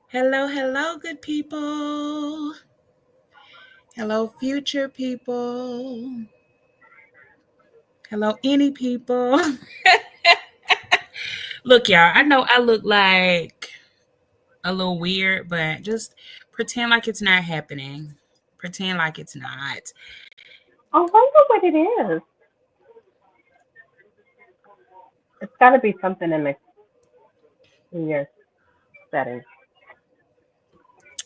Hello, hello, good people. Hello, future people. Hello, any people. Look, y'all, I know I look like a little weird, but just pretend like it's not happening. Pretend like it's not. I wonder what it is. It's got to be something in your settings.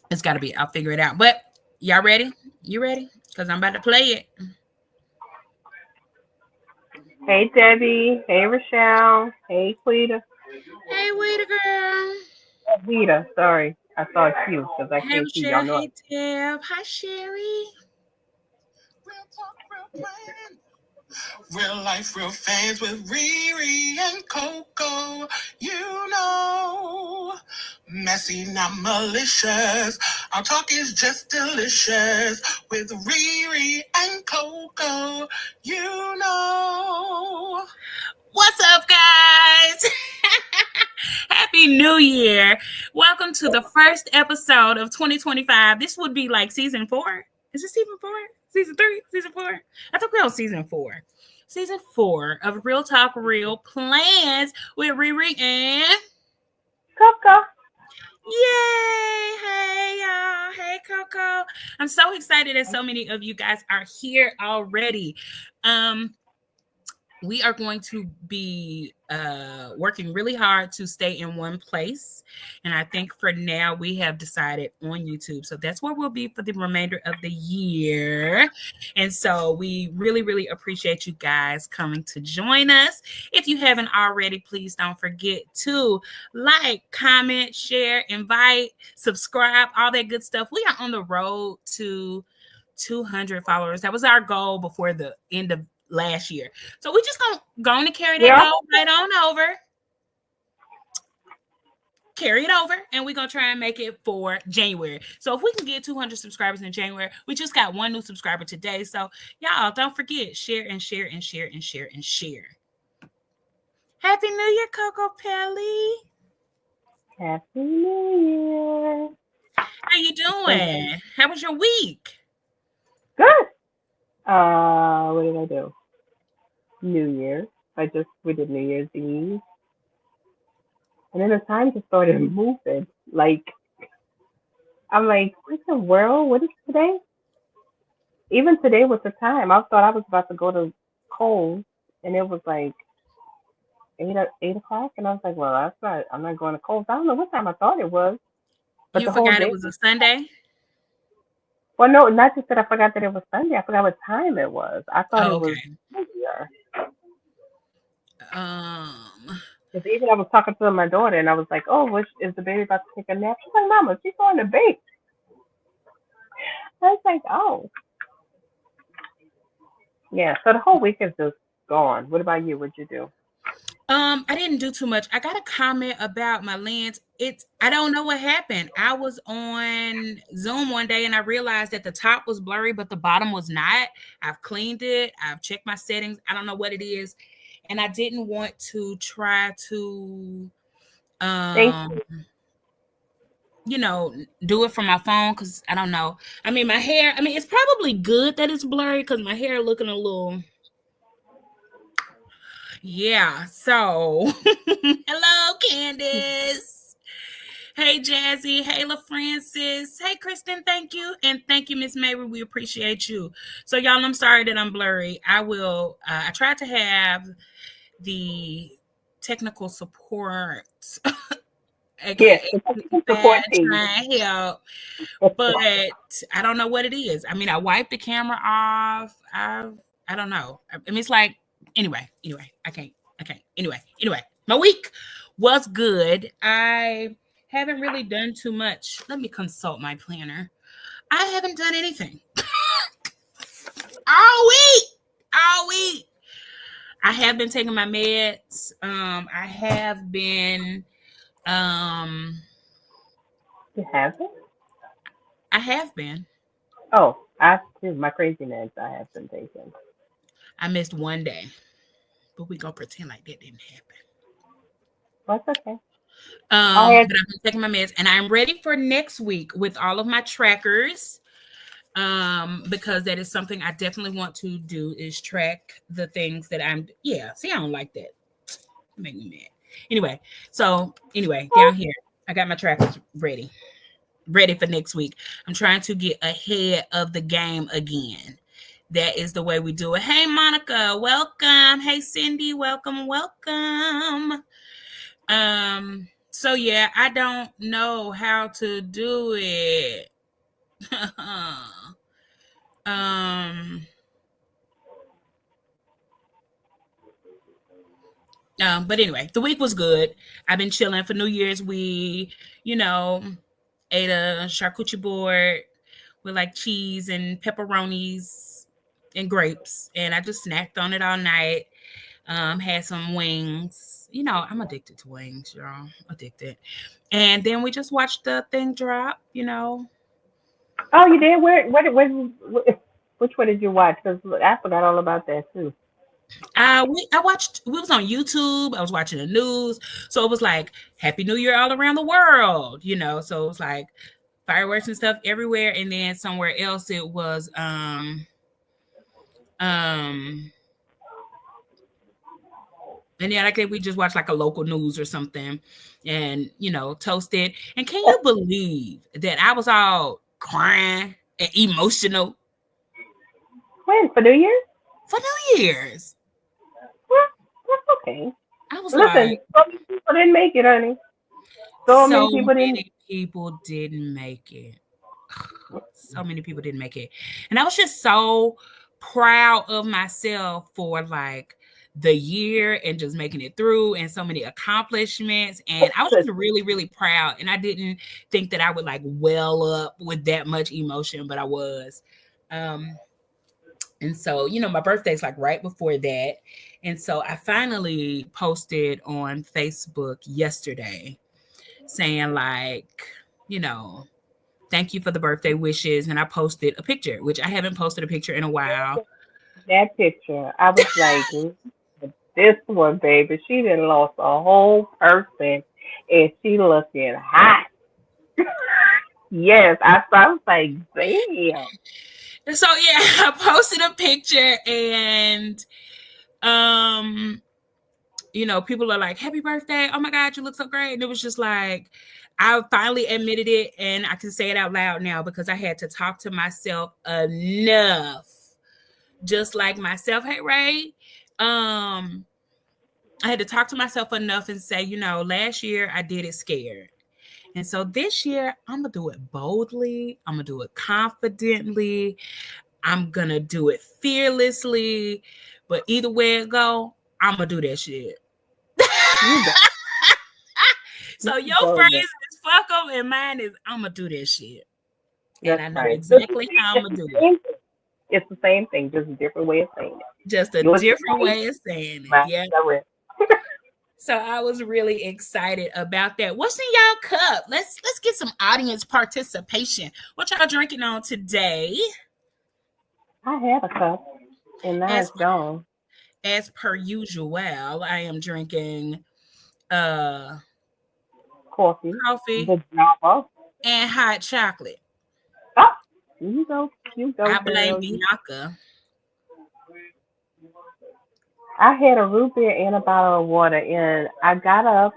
It's got to be. I'll figure it out. But y'all ready? You ready? Because I'm about to play it. Hey Debbie. Hey Rochelle. Hey Quita. Hey, waiter girl. Vita. Sorry, I saw a Q because I Hey, can't see y'all Rochelle. know. Hey, Deb. Hi, Sherry. Real talk, real plan. Real life, real fans with Riri and Coco. You know, messy, not malicious. Our talk is just delicious with Riri and Coco. You know. What's up, guys? Happy New Year. Welcome to the first episode of 2025. This would be like season 4. Is it season 4? Season 3? Season 4? I think we're on season 4. Season 4 of Real Talk Real Plans with Riri and Coco. Yay! Hey, y'all. Hey, Coco. I'm so excited that so many of you guys are here already. Um, we are going to be working really hard to stay in one place. And I think for now we have decided on YouTube. So that's where we'll be for the remainder of the year. And so we really, really appreciate you guys coming to join us. If you haven't already, please don't forget to like, comment, share, invite, subscribe, all that good stuff. We are on the road to 200 followers. That was our goal before the end of last year. So we just gonna go on and carry that Yeah. goal right on over. Carry it over, and we're gonna try and make it for January. So if we can get 200 subscribers in January, we just got one new subscriber today. So y'all don't forget, share and share and share and share and share. Happy New Year, Coco Pelly. Happy New How you Year. doing? How was your week? Good. What did I do? New Year. We did New Year's Eve, and then the time just started moving. Like I'm like, what the world? What is today? Even today with the time, I thought I was about to go to Kohl's, and it was like 8 o'clock, and I was like, well, that's not. I'm not going to Kohl's. I don't know what time I thought it was, but You the whole forgot it day. was a Sunday? Well, no, not just that I forgot that it was Sunday. I forgot what time it was. I thought Oh, it was okay. earlier. Um, Because even I was talking to my daughter, and I was like, oh, is the baby about to take a nap? She's like, Mama, she's going to bake. I was like, oh, yeah. So the whole week is just gone. What about you? What'd you do? I didn't do too much. I got a comment about my lens. I don't know what happened. I was on Zoom one day and I realized that the top was blurry, but the bottom was not. I've cleaned it. I've checked my settings. I don't know what it is. And I didn't want to try to Thank um, you. do it from my phone because I don't know. I mean, my hair, it's probably good that it's blurry because my hair looking a little. Yeah. So, hello, Candace. Hey, Jazzy. Hey, La Francis. Hey, Kristen. Thank you. And thank you, Miss Mary. We appreciate you. So, y'all, I'm sorry that I'm blurry. I tried to have the technical support, Yes, aka the technical support bad, team. trying to help, but I don't know what it is. I wiped the camera off. I don't know. It's like, anyway, I can't. Anyway, my week was good. I haven't really done too much. Let me consult my planner. I haven't done anything all week. All week. I have been taking my meds. I have been. Um, You haven't? I have been. Oh, I too. My crazy meds I have been taking. I missed one day, but we gonna pretend like that didn't happen. Well, that's okay. I had But I've been taking my meds and I'm ready for next week with all of my trackers. Because that is something I definitely want to do is track the things that I'm yeah, see I don't like that. Make me mad. Anyway, down here, I got my trackers ready for next week. I'm trying to get ahead of the game again. That is the way we do it. Hey, Monica, welcome. Hey, Cindy, welcome, welcome. So yeah, I don't know how to do it. um, but anyway, the week was good. I've been chilling for New Year's. We, you know, ate a charcuterie board with like cheese and pepperonis and grapes, and I just snacked on it all night. Had some wings. You know, I'm addicted to wings, y'all. Addicted. And then we just watched the thing drop. You know, Oh, you did? Which one did you watch? Because I forgot all about that too. I watched. We was on YouTube. I was watching the news, so it was like Happy New Year all around the world. You know, so it was like fireworks and stuff everywhere, and then somewhere else it was um and then I think we just watched like a local news or something and toasted. And can you believe that I was all crying and emotional When for New Year's? for New Year's? Well, that's okay. I was Listen, like, so many people didn't make it, honey. So so many people didn't. many people didn't make it. So many people didn't make it. And I was just so proud of myself for like the year and just making it through and so many accomplishments. And I was just really, really proud. And I didn't think that I would like well up with that much emotion, but I was. Um, and so, my birthday's like right before that. And so I finally posted on Facebook yesterday saying like, you know, thank you for the birthday wishes. And I posted a picture, which I haven't posted a picture in a while. That picture, I was like, this one, baby, she done lost a whole person, and she looking hot. Yes, I was like, damn. So yeah, I posted a picture and people are like, happy birthday. Oh my God, you look so great. And it was just like, I finally admitted it and I can say it out loud now because I had to talk to myself enough. Just like myself, hey Ray. I had to talk to myself enough and say, last year I did it scared. And so this year I'm gonna do it boldly, I'm gonna do it confidently, I'm gonna do it fearlessly. But either way it go, I'm gonna do that shit. You go, So you your go phrase there. is fuck them and mine is I'm gonna do that shit. And That's I know right. exactly how I'm gonna do it. It's the same thing, just a different way of saying it. Just a Yours is different right, way of saying it. mine Yeah. is direct. So I was really excited about that. What's in y'all cup? Let's get some audience participation. What y'all drinking on today? I had a cup, and now As it's gone. as per usual, I am drinking uh Coffee, coffee the Java. and hot chocolate. Oh, you go, I blame girl. Bianca. I had a root beer and a bottle of water, and I got up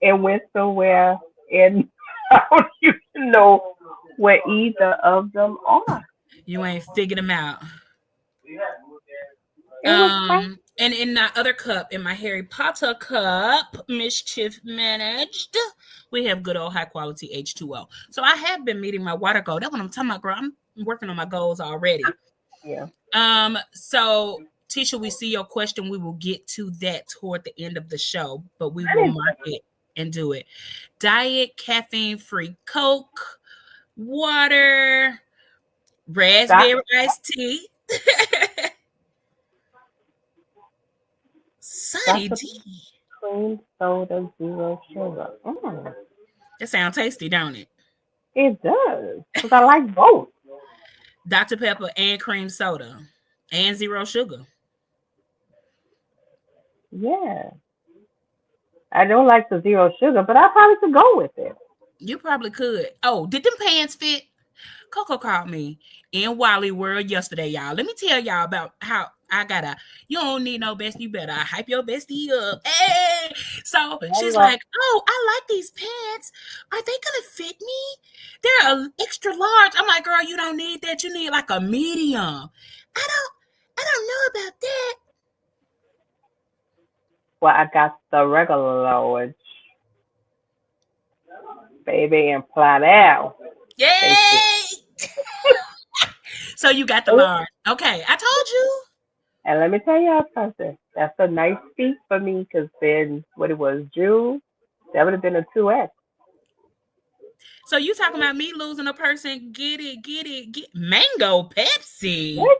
and went somewhere, and I don't even know where either of them are. You ain't figured them out. It was crazy. And in that other cup, in my Harry Potter cup, mischief managed, we have good old high quality H2O. So I have been meeting my water goal. That's what I'm talking about, girl. I'm working on my goals already. Yeah. So Tisha, we see your question. We will get to that toward the end of the show, but we I will didn't. mark it and do it. Diet, caffeine-free Coke, water, Dr. raspberry iced tea. Sunny Dr. D. Cream Soda Zero Sugar. That sounds tasty, don't it? It does, because I like both. Dr. Pepper and cream soda and zero sugar. Yeah. I don't like the zero sugar, but I probably could go with it. You probably could. Oh, did them pants fit? Coco called me in Wally World yesterday, y'all. Let me tell y'all about how I gotta. You don't need no bestie, you better hype your bestie up. Hey, so Very she's well. like, "Oh, I like these pants. Are they gonna fit me? They're a extra large." I'm like, "Girl, you don't need that. You need like a medium." I don't know about that. Well, I got the regular large, baby, and Plano. They fit. Yay! So you got the large. Okay, I told you. And let me tell y'all something. That's a nice feat for me because then what it was, June, that would have been a 2X. So you talking about me losing a person? Get it, get it, get mango Pepsi. What?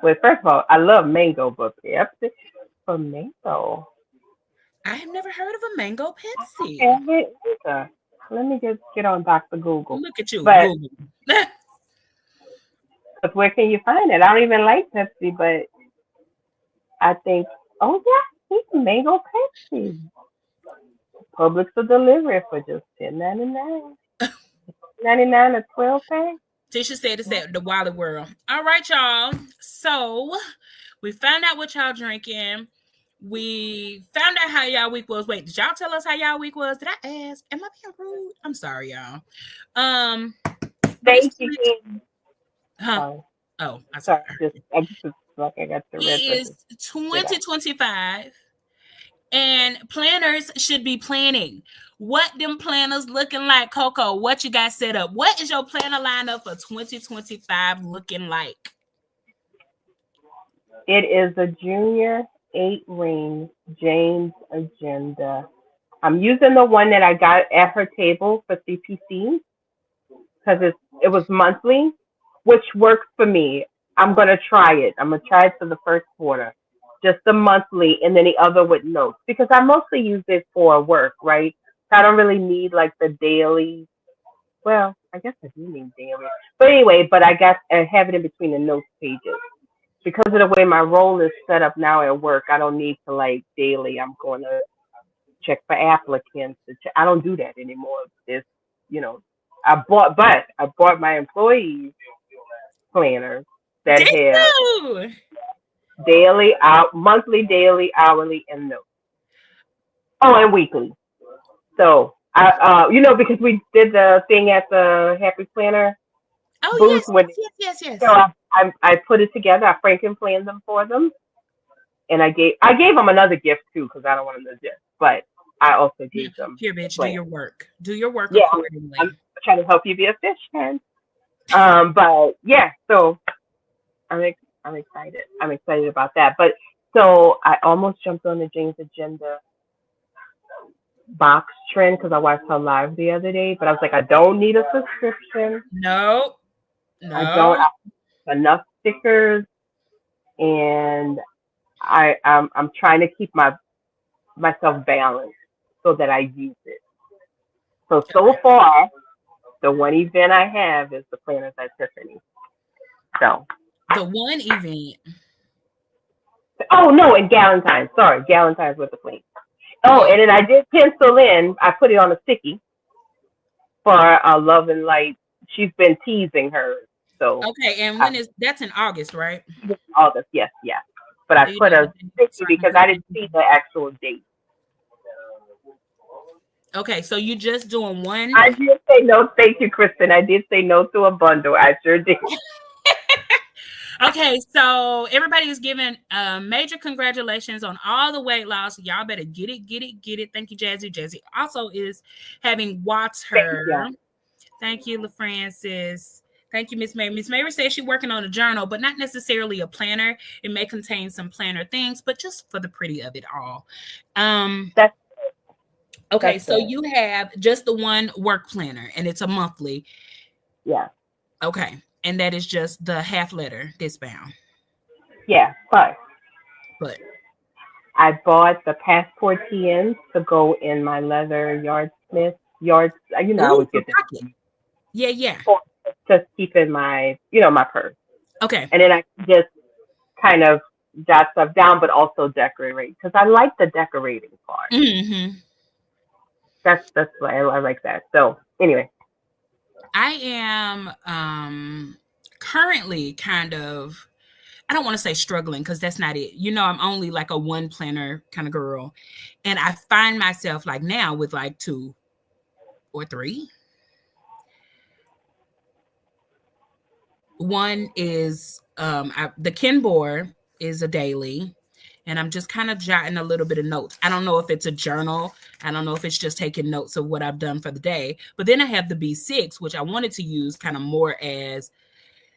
Well, first of all, I love mango, but Pepsi for mango. I have never heard of a mango Okay, Pepsi. either. Let me just get on Dr. Google. Look at you, But Google. but where can you find it? I don't even like Pepsi, but I think, oh yeah, it's mango Pepsi. Publix for delivery for just 10.99. 99 a 12 pack. Tisha said it's at the Wally World. All right, y'all. So we found out what y'all drinking. We found out how y'all week was. Wait, did y'all tell us how y'all week was? Did I ask? Am I being rude? I'm sorry, y'all. Um, but it's Thank you, King. huh? Sorry, Oh, I'm sorry. sorry. I just like I got the red It button. is Get out. 2025, and planners should be planning. What them planners looking like, Coco? What you got set up? What is your planner lineup for 2025 looking like? It is a junior 8 ring Jane's agenda. I'm using the one that I got at her table for CPC because it was monthly, which works for me. I'm gonna try it. I'm gonna try it for the first quarter, just the monthly, and then the other with notes because I mostly use it for work, right? So I don't really need like the daily. Well, I guess I do need daily, but anyway. But I guess I have it in between the notes pages because of the way my role is set up now at work. I don't need to like daily. I'm going to check for applicants. I don't do that anymore. It's you know, I bought my employees planners that Did have you? daily, monthly, daily, hourly, and notes. Oh, and weekly. So because we did the thing at the Happy Planner Oh booth yes, when yes, yes, yes, so yes. I put it together. I Franken planned them for them, and I gave them another gift too because I don't want them to just. But I also gave them Here, the bitch, do plan. your work. Do your work Yeah, I'm accordingly. trying to help you be a fish man. But yeah, so I'm excited. I'm excited about that. But so I almost jumped on the Jane's Agenda box trend because I watched her live the other day. But I was like, I don't need a subscription. No, I don't no. I have enough stickers, and I'm trying to keep myself balanced so that I use it. So Okay. far, the one event I have is the Planners at Tiffany. So The one event. oh no, and Galentine's. Sorry, Galentine's with the Queen. Oh, Yeah. and then I did pencil in. I put it on a sticky for Love and Light. She's been teasing her, so Okay, and I, when is that's in August, right? August. Yes, yes. But I So you put know a what they sticky starting to because put I it didn't see in. the actual date. Okay, so you just doing one. I did say no. Thank you, Kristen. I did say no to a bundle. I sure did. Okay, so everybody is giving major congratulations on all the weight loss. Y'all better get it, get it, get it. Thank you, Jazzy. Jazzy also is having watched Thank her. you. Thank you, LaFrancis. Thank you, Miss Mary. Miss Mary says she's working on a journal, but not necessarily a planner. It may contain some planner things, but just for the pretty of it all. Um, That's okay, that's so good. you have just the one work planner, and it's a monthly. Yeah, Okay, and that is just the half letter this bound. yeah. But But I bought the passport TNs to go in my leather yardsmith yards. I ooh, always for get them pocket. Yeah, yeah. for just keep in my my purse, Okay. and then I can just kind of jot stuff down, but also decorate because I like the decorating part. Hmm. That's why I like that. So anyway, I am currently kind of, I don't want to say struggling because that's not it. I'm only like a one planner kind of girl. And I find myself like now with like two or three. One is the Kenbor is a daily, and I'm just kind of jotting a little bit of notes. I don't know if it's a journal. I don't know if it's just taking notes of what I've done for the day. But then I have the B6, which I wanted to use kind of more as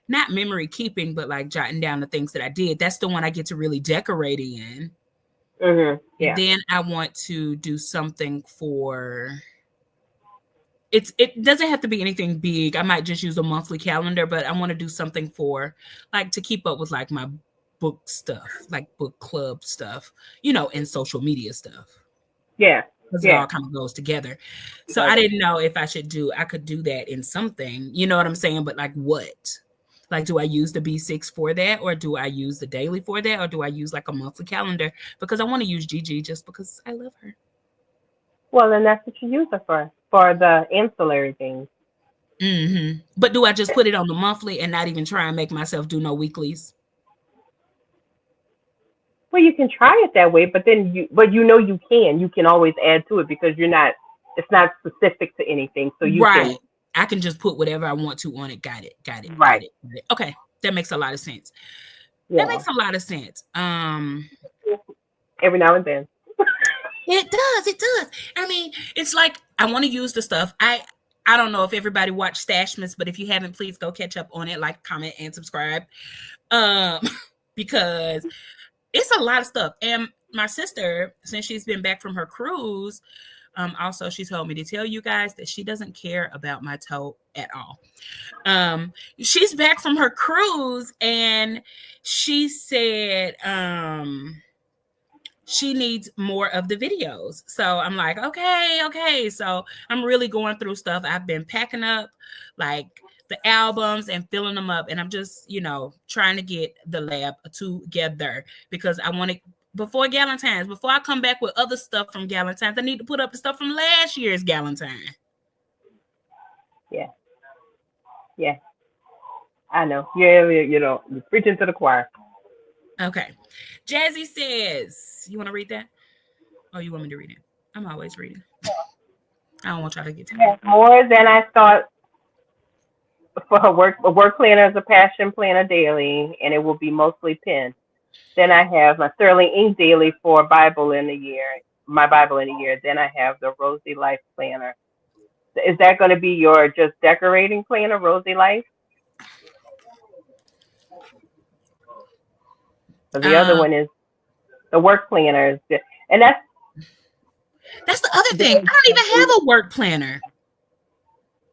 not memory keeping, but like jotting down the things that I did. That's the one I get to really decorate in. And yeah, then I want to do something for, it doesn't have to be anything big. I might just use a monthly calendar, but I want to do something for like to keep up with like my book stuff, like book club stuff, and social media stuff. yeah, Because it yeah. all kind of goes together. So Does I it? didn't know if I could do that in something, you know what I'm saying? But like what? Like, do I use the B6 for that? Or do I use the daily for that? Or do I use like a monthly calendar? Because I want to use Gigi just because I love her. Well, then that's what you use it for the ancillary things. But do I just put it on the monthly and not even try and make myself do no weeklies? Well, you can try it that way, but then but you can always add to it because you're not, it's not specific to anything, so you Right. can, I can just put whatever I want to on it. Got it. Got it. Got right, it. Got it. Okay. That makes a lot of sense. That yeah, makes a lot of sense. every now and then. It does. It does. I mean, it's like I want to use the stuff. I don't know if everybody watched Stashmas, but if you haven't, please go catch up on it, like, comment, and subscribe. Um, because it's a lot of stuff. And my sister, since she's been back from her cruise, also she told me to tell you guys that she doesn't care about my toe at all. She's back from her cruise and she said, she needs more of the videos. So I'm like, okay. So I'm really going through stuff. I've been packing up like the albums and filling them up. And I'm just, trying to get the lab together because I want to, before Galentine's, before I come back with other stuff from Galentine's, I need to put up the stuff from last year's Galentine. Yeah, yeah, I know. Yeah, you're preaching to the choir. Okay. Jazzy says, you want to read that? Oh, you want me to read it? I'm always reading. I don't want y'all to get Yeah, tired. more than I thought for her work. A work planner is a passion planner daily, and it will be mostly pen. Then I have my Sterling Ink daily for Bible in a year. My Bible in a year. Then I have the Rosie Life planner. Is that going to be your just decorating planner, Rosie Life? But the other Um, one is the work planners, and that's the other thing. I that's don't even have a work planner.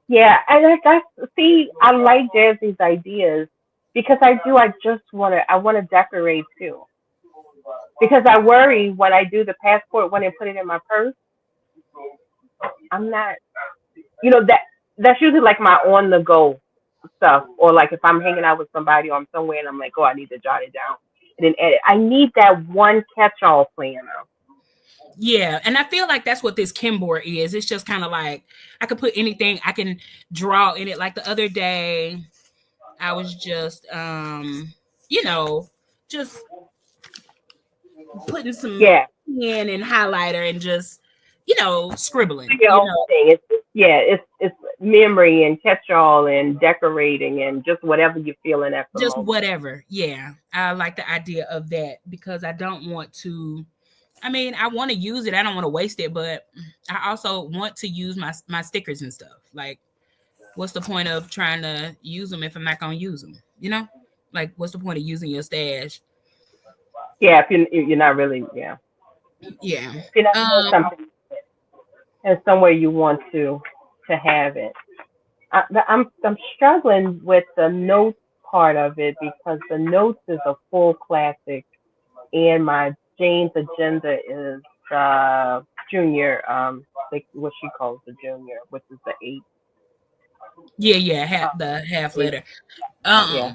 yeah. I see. I like Jazzy's ideas because I do. I just want to. I want to decorate too because I worry when I do the passport when I put it in my purse. I'm not. That's usually like my on the go stuff, or like if I'm hanging out with somebody or I'm somewhere and I'm like, oh, I need to jot it down and then edit. I need that one catch-all planner. Yeah, and I feel like that's what this Kimboard is. It's just kind of like I could put anything I can draw in it. Like the other day, I was just you know, just putting some Yeah, pen and highlighter and just, do scribbling, your own thing. It's memory and catch-all and decorating and just whatever you're feeling at the just moment. whatever. Yeah. I like the idea of that because I don't want to, I mean, I want to use it. I don't want to waste it, but I also want to use my stickers and stuff. Like, what's the point of trying to use them if I'm not going to use them? Like, what's the point of using your stash? Yeah, if you're not really, yeah, Yeah. if you're not doing Um. something and somewhere you want to have it. I'm struggling with the notes part of it because the notes is a full classic, and my Jane's agenda is junior, like what she calls the junior, which is the eight. Yeah. Uh, The half eight. letter. Yeah.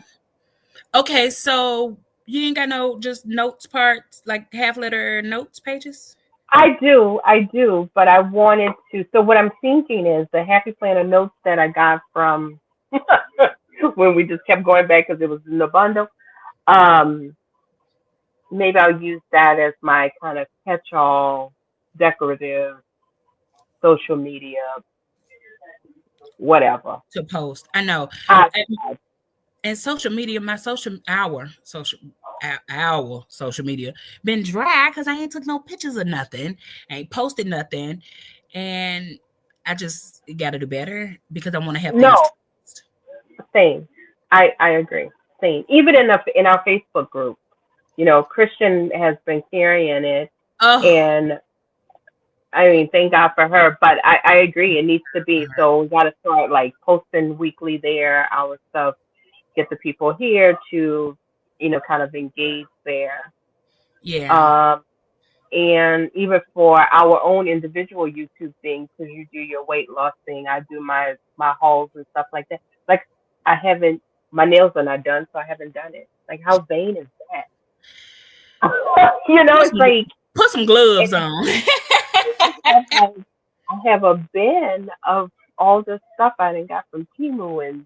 Okay. So You ain't got no just notes parts, like half letter notes pages? I do, but I wanted to. So what I'm thinking is the Happy Planner notes that I got from when we just kept going back because it was in the bundle. Um, Maybe I'll use that as my kind of catch-all decorative social media, whatever. To post. I know. I, And social media, my our social media been dry because I ain't took no pictures of nothing, ain't posted nothing, and I just got to do better because I want to have no, things to post. same. I agree. Same. Even in our Facebook group, Christian has been carrying it, Oh, and I mean, thank God for her. But I agree, it needs to be. So we got to start like posting weekly there, our stuff, get the people here to, kind of engage there. yeah, Um, and even for our own individual YouTube things, because you do your weight loss thing, I do my hauls and stuff like that. Like I haven't, my nails are not done, so I haven't done it. Like how vain is that? put It's some, like put some gloves and on. I have like I have a bin of all this stuff I done got from Timu and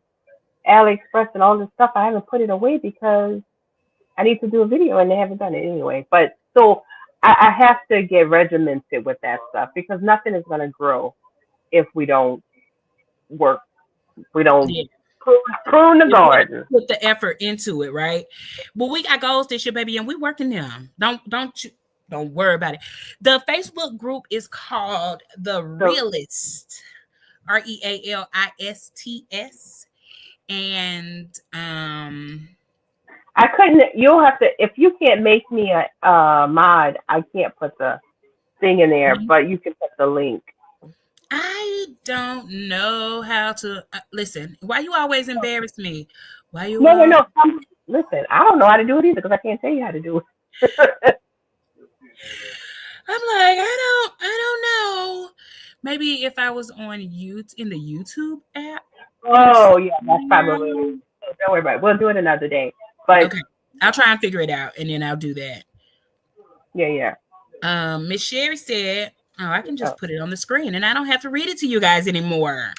AliExpress and all this stuff. I haven't put it away because I need to do a video and they haven't done it anyway. But so I have to get regimented with that stuff because nothing is gonna grow if we don't work. We don't Yeah, prune the if we garden. don't put the effort into it, right? But we got goals this year, baby, and we working them. Don't worry about it. The Facebook group is called The So Realist, REALISTS, and I couldn't. You'll have to if you can't make me a mod. I can't put the thing in there, but you can put the link. I don't know how to listen. Why you always embarrass me? Why you No, no, all? no. Listen, I don't know how to do it either because I can't tell you how to do it. I'm like, I don't know. Maybe if I was on YouTube in the YouTube app in the Oh, yeah, that's probably. room. Don't worry about it. We'll do it another day. But Okay, I'll try and figure it out, and then I'll do that. yeah, yeah. Miss Sherry said, "Oh, I can Oh, just put it on the screen, and I don't have to read it to you guys anymore."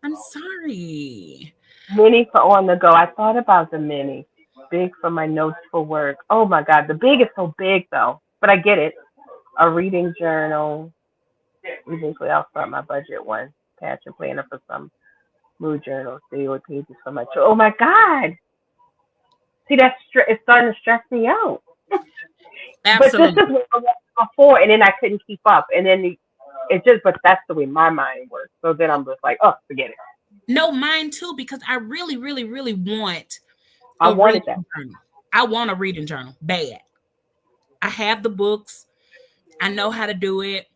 I'm sorry. mini for on the go. I thought about the mini. Big for my notes for work. Oh my God, the big is so big though. But I get it. A reading journal. Eventually, I'll start my budget one. Passion planner for some mood journals. Daily pages for my. Oh my God. See, it's starting to stress me out. But this is Absolutely. what I was before, and then I couldn't keep up, and then it just. But that's the way my mind works. So then I'm just like, oh, forget it. No, mine too, because I really, really, really want I a wanted that. reading journal. I want a reading journal bad. I have the books. I know how to do it.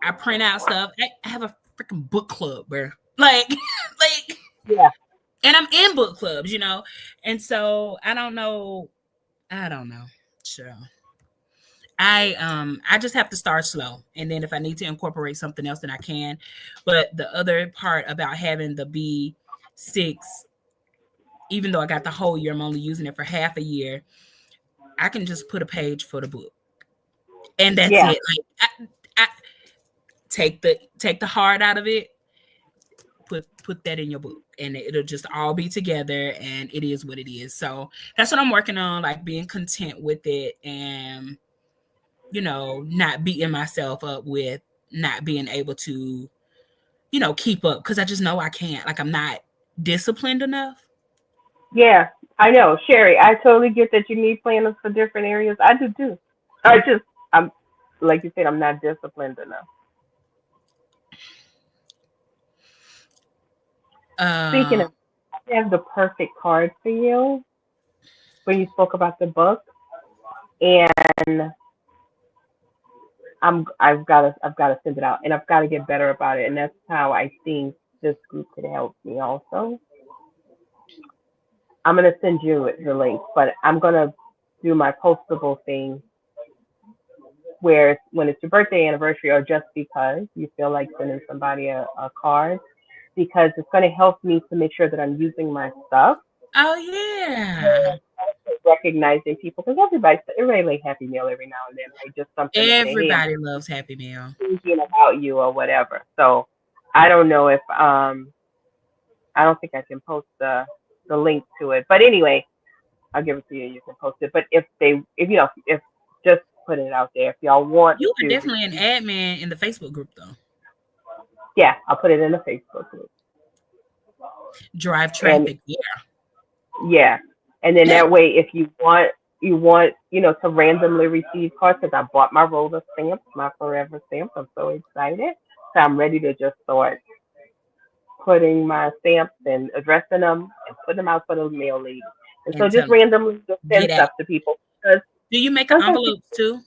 I print out stuff. I have a freaking book club, bro. Like, like, Yeah, and I'm in book clubs, and so I don't know. I don't know. Sure. I just have to start slow, and then if I need to incorporate something else, then I can. But the other part about having the B6, even though I got the whole year, I'm only using it for half a year. I can just put a page for the book, and that's yeah, it. Like I take the heart out of it, put that in your book, and it'll just all be together, and it is what it is. So that's what I'm working on, like being content with it, and not beating myself up with not being able to keep up, because I just know I can't, like I'm not disciplined enough. yeah. I know, Sherry. I totally get that you need planners for different areas. I do too. I'm like you said, I'm not disciplined enough. Speaking uh of, I have the perfect card for you when you spoke about the book, and I've got to send it out, and I've got to get better about it, and that's how I think this group could help me also. I'm gonna send you the link, but I'm gonna do my postable thing where when it's your birthday anniversary or just because you feel like sending somebody a card because it's going to help me to make sure that I'm using my stuff. oh yeah, recognizing people because everybody like Happy Meal every now and then, like just something to say, hey, I'm Everybody loves Happy Meal. thinking about you or whatever. So I don't know if I don't think I can post the link to it, but anyway, I'll give it to you. You can post it. But if just put it out there if y'all want You are to definitely an receive, admin in the Facebook group, though. yeah, I'll put it in the Facebook group. Drive And traffic. Yeah. yeah, and then that way, if you want to randomly receive cards because I bought my roll of stamps, my forever stamps. I'm so excited. So I'm ready to just start putting my stamps and addressing them and putting them out for the mail lady. And so And just tell randomly just send get out. stuff to people because Do you make sometimes people envelopes too?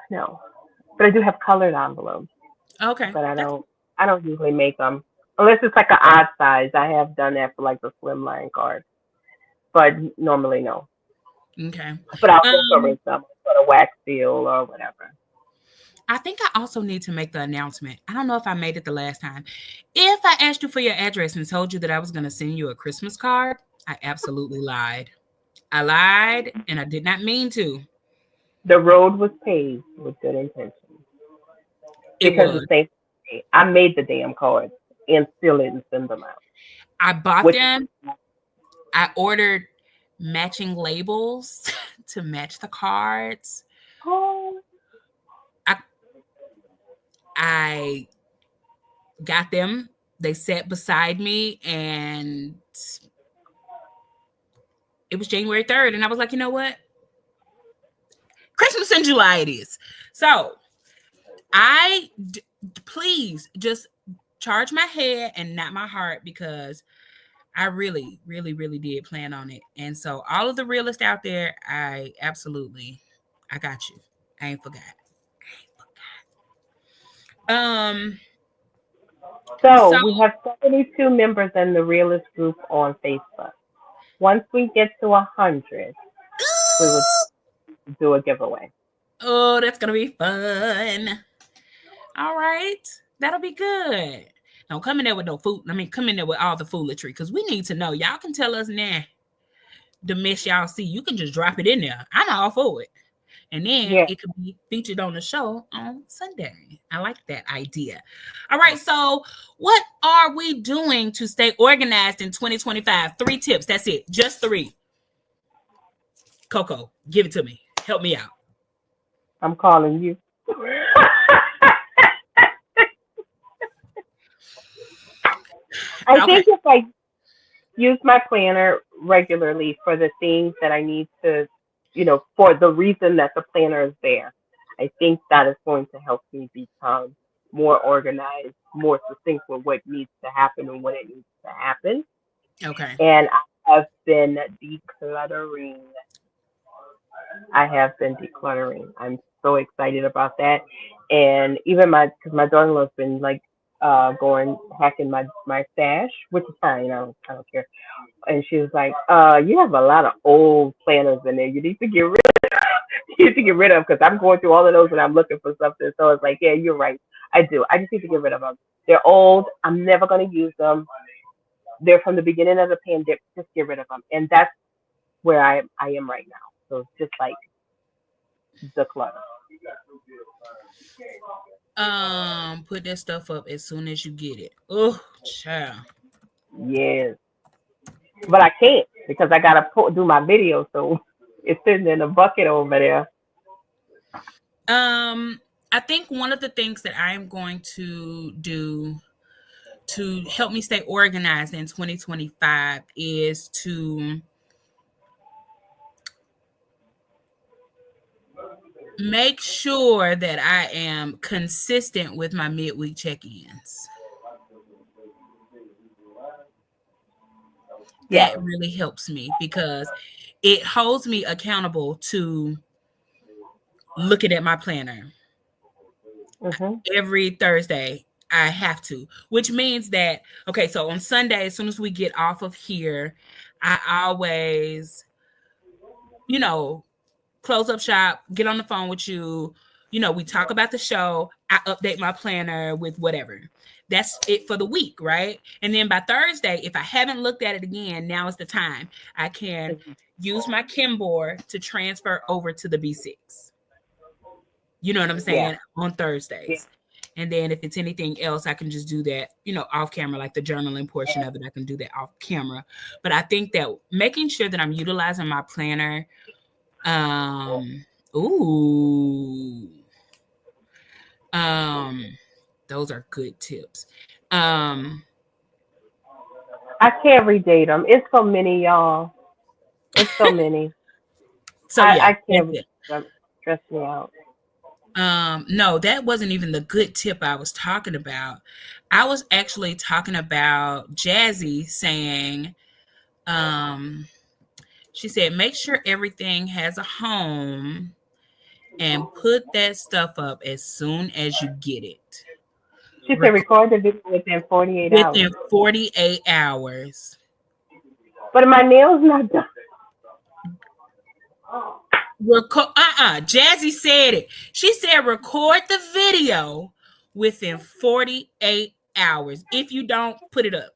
know. But I do have colored envelopes, Okay. but I That's don't. I don't usually make them unless it's like an odd size. I have done that for like the slimline card, but normally no. okay. But I'll Um, decorate them, put a wax seal or whatever. I think I also need to make the announcement. I don't know if I made it the last time. If I asked you for your address and told you that I was going to send you a Christmas card, I absolutely lied. I lied and I did not mean to. The road was paved with good intentions It because the was. same. I made the damn cards and still didn't send them out, I bought which them. I ordered matching labels to match the cards. oh, I I got them. They sat beside me and it was January 3rd and I was like, "You know what? Christmas in July it is." So, please just charge my head and not my heart because I really, really, really did plan on it. And so all of the realists out there, I got you. I ain't forgot. Um, so so we have 72 members in the realist group on Facebook. Once we get to 100, we will do a giveaway. oh, that's gonna be fun. All right. That'll be good. Don't come in there with no food. I mean, come in there with all the foolery because we need to know. Y'all can tell us now the mess y'all see. You can just drop it in there. I'm all for it. And then Yeah. it could be featured on the show on Sunday. I like that idea. All right. So, what are we doing to stay organized in 2025? 3 tips. That's it. Just 3. Coco, give it to me. Help me out. I'm calling you. I Okay. think if I use my planner regularly for the things that I need to, for the reason that the planner is there, I think that is going to help me become more organized, more succinct with what needs to happen and when it needs to happen. Okay. And I have been decluttering. I have been decluttering. I'm so excited about that. And even because my daughter-in-law's been like going hacking my stash, which is fine. I don't care. And she was like, you have a lot of old planners in there. You need to get rid you need to get rid of because I'm going through all of those and I'm looking for something. So it's like, yeah, you're right. I do. I just need to get rid of them. They're old. I'm never going to use them. They're from the beginning of the pandemic. Just get rid of them. And that's where I am right now. So it's just like the clutter. Put that stuff up as soon as you get it. Oh, child. Yes. But I can't because I got to do my video. So it's sitting in a bucket over there. I think one of the things that I'm going to do to help me stay organized in 2025 is to make sure that I am consistent with my midweek check-ins. Yeah. That really helps me because it holds me accountable to looking at my planner Mhm. every Thursday. I have to, which means that, okay, so on Sunday, as soon as we get off of here, I always, you know, close up shop, get on the phone with you, we talk about the show. I update my planner with whatever. That's it for the week, right? And then by Thursday, if I haven't looked at it again, now is the time. I can use my Kimboard to transfer over to the B6. You know what I'm Yeah. saying? On Yeah. Thursdays. And then if it's anything else, I can just do that, off camera, like the journaling portion of it. I can do that off camera. But I think that making sure that I'm utilizing my planner, ooh, those are good tips. I can't redate them. It's so many, y'all. It's so many. So yeah, I that's can't it. redate them. Stress me out. No, that wasn't even the good tip I was talking about. I was actually talking about Jazzy saying, um, she said, make sure everything has a home and put that stuff up as soon as you get it. She said Rec- record the video within 48 Within hours. 48 hours. But my nails not done. Jazzy said it. She said record the video within 48 hours. If you don't, put it up.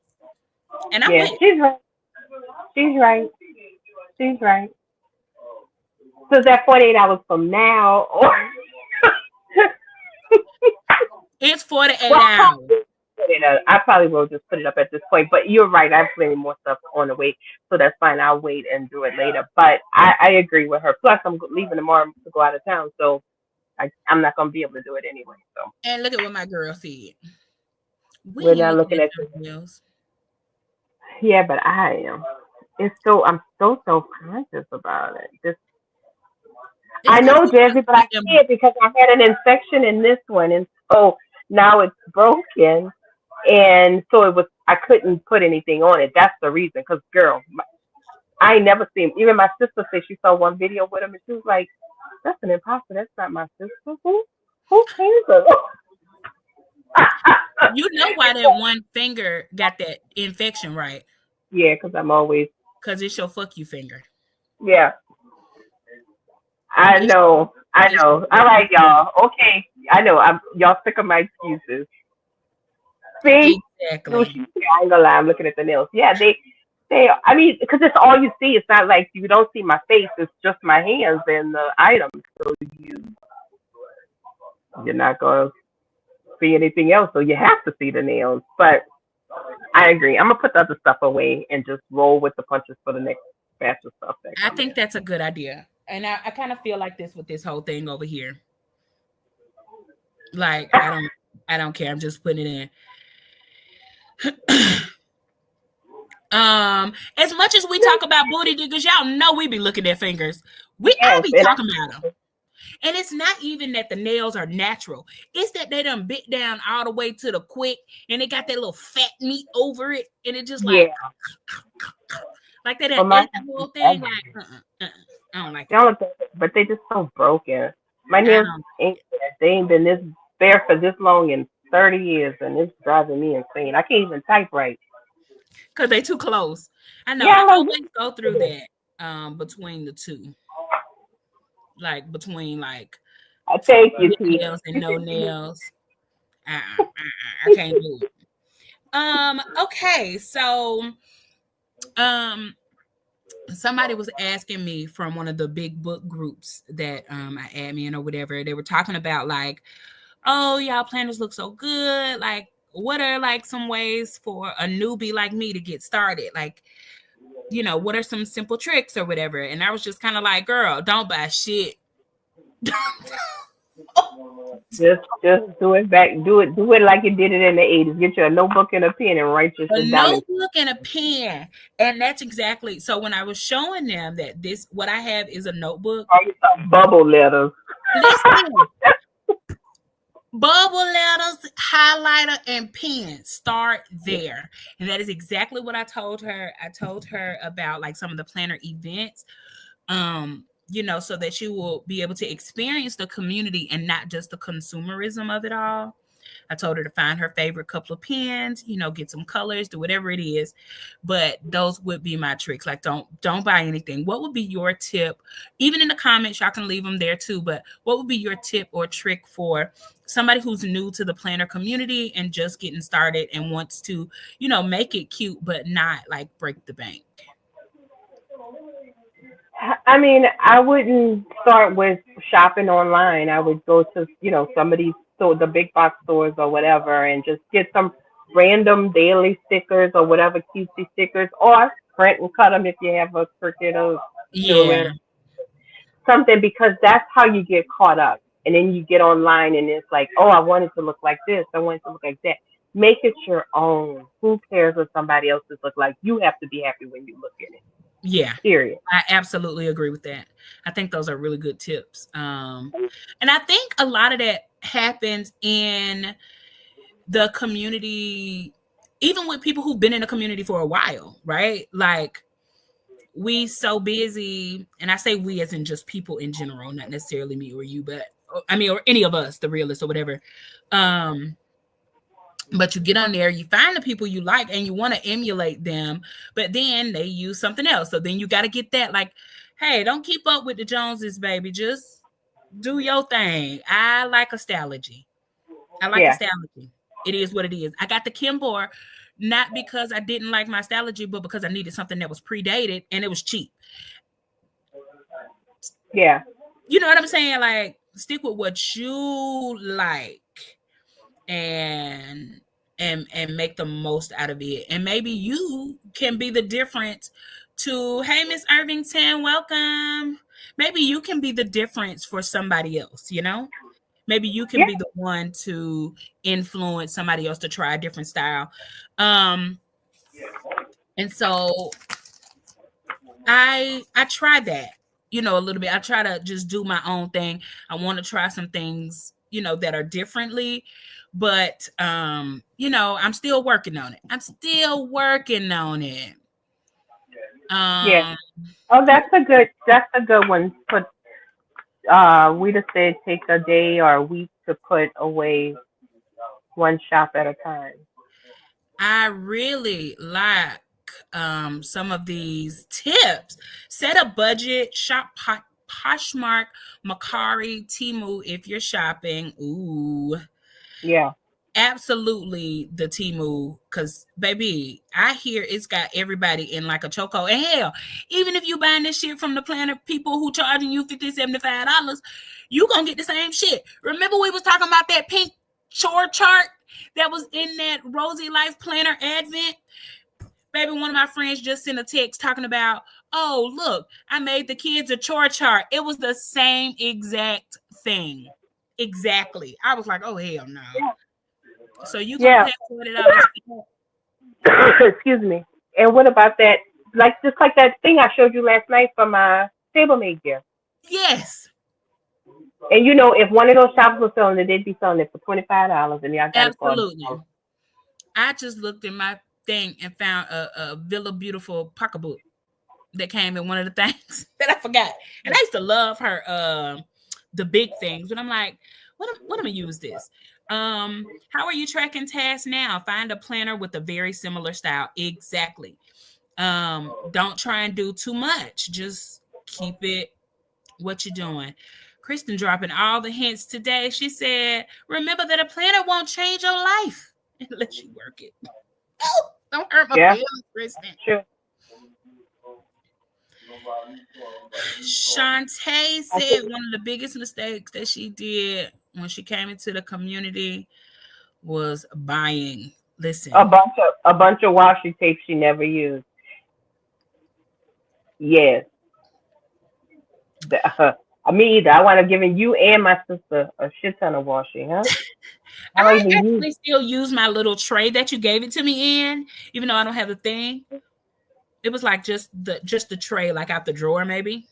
And I'm Yeah, with it. she's right. She's right. She's right. So is that 48 hours from now, or It's 48 well, hours. I probably will just put it up at this point. But you're right. I have plenty more stuff on the way, so that's fine. I'll wait and do it later. But I agree with her. Plus, I'm leaving tomorrow to go out of town, so I'm not gonna be able to do it anyway. So And look at what my girl said. We we're ain't not looking looking at at this. no nails. Yeah, but I am. I'm so self conscious about it. Just It's I because know, Jazzy, but I we can't because I had an infection in this one, and so now it's broken, and so I couldn't put anything on it. That's the reason. Cause girl, I ain't never seen. Even my sister said she saw one video with him, and she was like, "That's an imposter. That's not my sister. Who cares?" you know why that one finger got that infection, right? Yeah, cause I'm always Because it's your fuck you finger. yeah. I It's, know. I it's your know. All fuck you right, finger. y'all. Okay. I know. Y'all sick of my excuses. See? No, Exactly. I ain't gonna lie. I'm looking at the nails. Yeah, they. I mean, because it's all you see. It's not like you don't see my face. It's just my hands and the items. So you're not gonna see anything else. So you have to see the nails. But I agree. I'm gonna put the other stuff away and just roll with the punches for the next batch of stuff that I come think in. that's a good idea. And I kind of feel like this with this whole thing over here. Like I don't care. I'm just putting it in. As much as we talk about booty diggers, y'all know we be looking at fingers. I Yes, be and talking about them. And it's not even that the nails are natural. It's that they done bit down all the way to the quick and they got that little fat meat over it. And it just yeah. like they done But ate mine the whole thing. forever. Like, I don't like They it. don't look but they just so broken. My I nails don't. ain't they ain't been this bare for this long in 30 years, and it's driving me insane. I can't even type right. Because they too close. I know. Yeah, I I'm like, always go through that between the two. Like between like I some thank you, big T. nails and no nails. I can't do it. Okay, so um somebody was asking me from one of the big book groups that I admin or whatever. They were talking about like, oh, y'all planners look so good. Like, what are like some ways for a newbie like me to get started? Like, what are some simple tricks or whatever? And I was just kind of like, girl, don't buy shit. Just do it back. Do it like you did it in the 80s. Get you a notebook and a pen and write your A shit down. And notebook and a pen. And that's exactly so when I was showing them that this what I have is a notebook. write some bubble letters. Listen, bubble letters, highlighter, and pen. Start there. And that is exactly what I told her. I told her about like some of the planner events. So that you will be able to experience the community and not just the consumerism of it all. I told her to find her favorite couple of pens, get some colors, do whatever it is. But those would be my tricks. Like, don't buy anything. What would be your tip? Even in the comments, y'all can leave them there too. But what would be your tip or trick for somebody who's new to the planner community and just getting started and wants to, make it cute, but not like break the bank? I mean, I wouldn't start with shopping online. I would go to, some of these the big box stores or whatever, and just get some random daily stickers or whatever cutesy stickers, or print and cut them if you have a Cricut or Yeah. Silhouette, something, because that's how you get caught up. And then you get online and it's like, oh, I want it to look like this. I want it to look like that. Make it your own. Who cares what somebody else's look like? You have to be happy when you look at it. Yeah. Period. I absolutely agree with that. I think those are really good tips. And I think a lot of that happens in the community, even with people who've been in the community for a while, right? Like, we so busy, and I say we as in just people in general, not necessarily me or you, but I mean, or any of us, the realists or whatever. But you get on there, you find the people you like and you want to emulate them, but then they use something else. So then you got to get that, like, hey, don't keep up with the Joneses, baby. Just do your thing. I like astrology. Yeah. It is what it is. I got the Kimbor, not because I didn't like my astrology, but because I needed something that was predated and it was cheap. Yeah. You know what I'm saying? Like, stick with what you like and make the most out of it. And maybe you can be the difference to, hey, Miss Irvington, welcome. Maybe you can be the difference for somebody else, Maybe you can be the one to influence somebody else to try a different style. And so I try that, a little bit. I try to just do my own thing. I want to try some things, that are differently, but I'm still working on it. Yeah. Oh, that's a good one. We just said take a day or a week to put away one shop at a time. I really like some of these tips. Set a budget, shop Poshmark, Macari, Temu if you're shopping. Ooh, Yeah. absolutely the Temu, because baby, I hear it's got everybody in like a choco. And hell, even if you buying this shit from the planner people who charging you $50, $75, you gonna get the same shit. Remember we was talking about that pink chore chart that was in that Rosy Life Planner Advent? Baby, one of my friends just sent a text talking about, oh, look, I made the kids a chore chart. It was the same exact thing. Exactly. I was like, oh, hell no. So you gonna Yeah. pay $40? Excuse me. And what about that? Just like that thing I showed you last night for my stablemate gear. Yes. And if one of those shops was selling it, they'd be selling it for $25, and y'all got it for Absolutely. I just looked in my thing and found a Villa Beautiful pocketbook that came in one of the things that I forgot. And I used to love her the big things, but I'm like, what am I gonna use this? How are you tracking tasks now? Find a planner with a very similar style. Exactly. Don't try and do too much. Just keep it what you're doing. Kristen dropping all the hints today. She said, remember that a planner won't change your life unless you work it. Oh, don't hurt my feelings, Kristen. Sure. Shantae said one of the biggest mistakes that she did when she came into the community was buying. Listen, A bunch of washi tape she never used. Yes. Me either. I wound up giving you and my sister a shit ton of washi, huh? I actually still use my little tray that you gave it to me in, even though I don't have the thing. It was like just the tray, like out the drawer, maybe.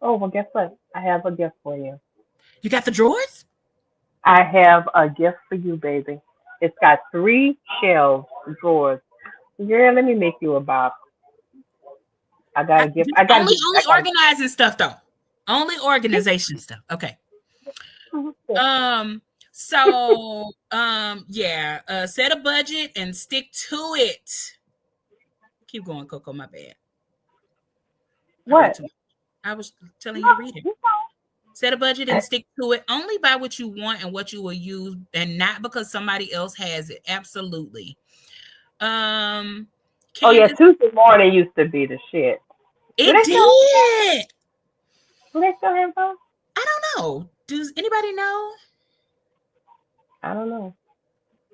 Oh, well, guess what? I have a gift for you. You got the drawers? I have a gift for you, baby. It's got 3 shelves, drawers. Girl, let me make you a box. I got a gift. Only organizing stuff though. Only organization stuff. Okay. So, yeah, set a budget and stick to it. Keep going, Coco. My bad. I read What? too much. I was telling you No, to read it. you Set a budget and fine. stick to it. Only buy what you want and what you will use, and not because somebody else has it. Absolutely. Um, Oh yeah, Candace, Tuesday morning used to be the shit. Do it they still have that? did. Do they still have those? I don't know. Does anybody know? I don't know.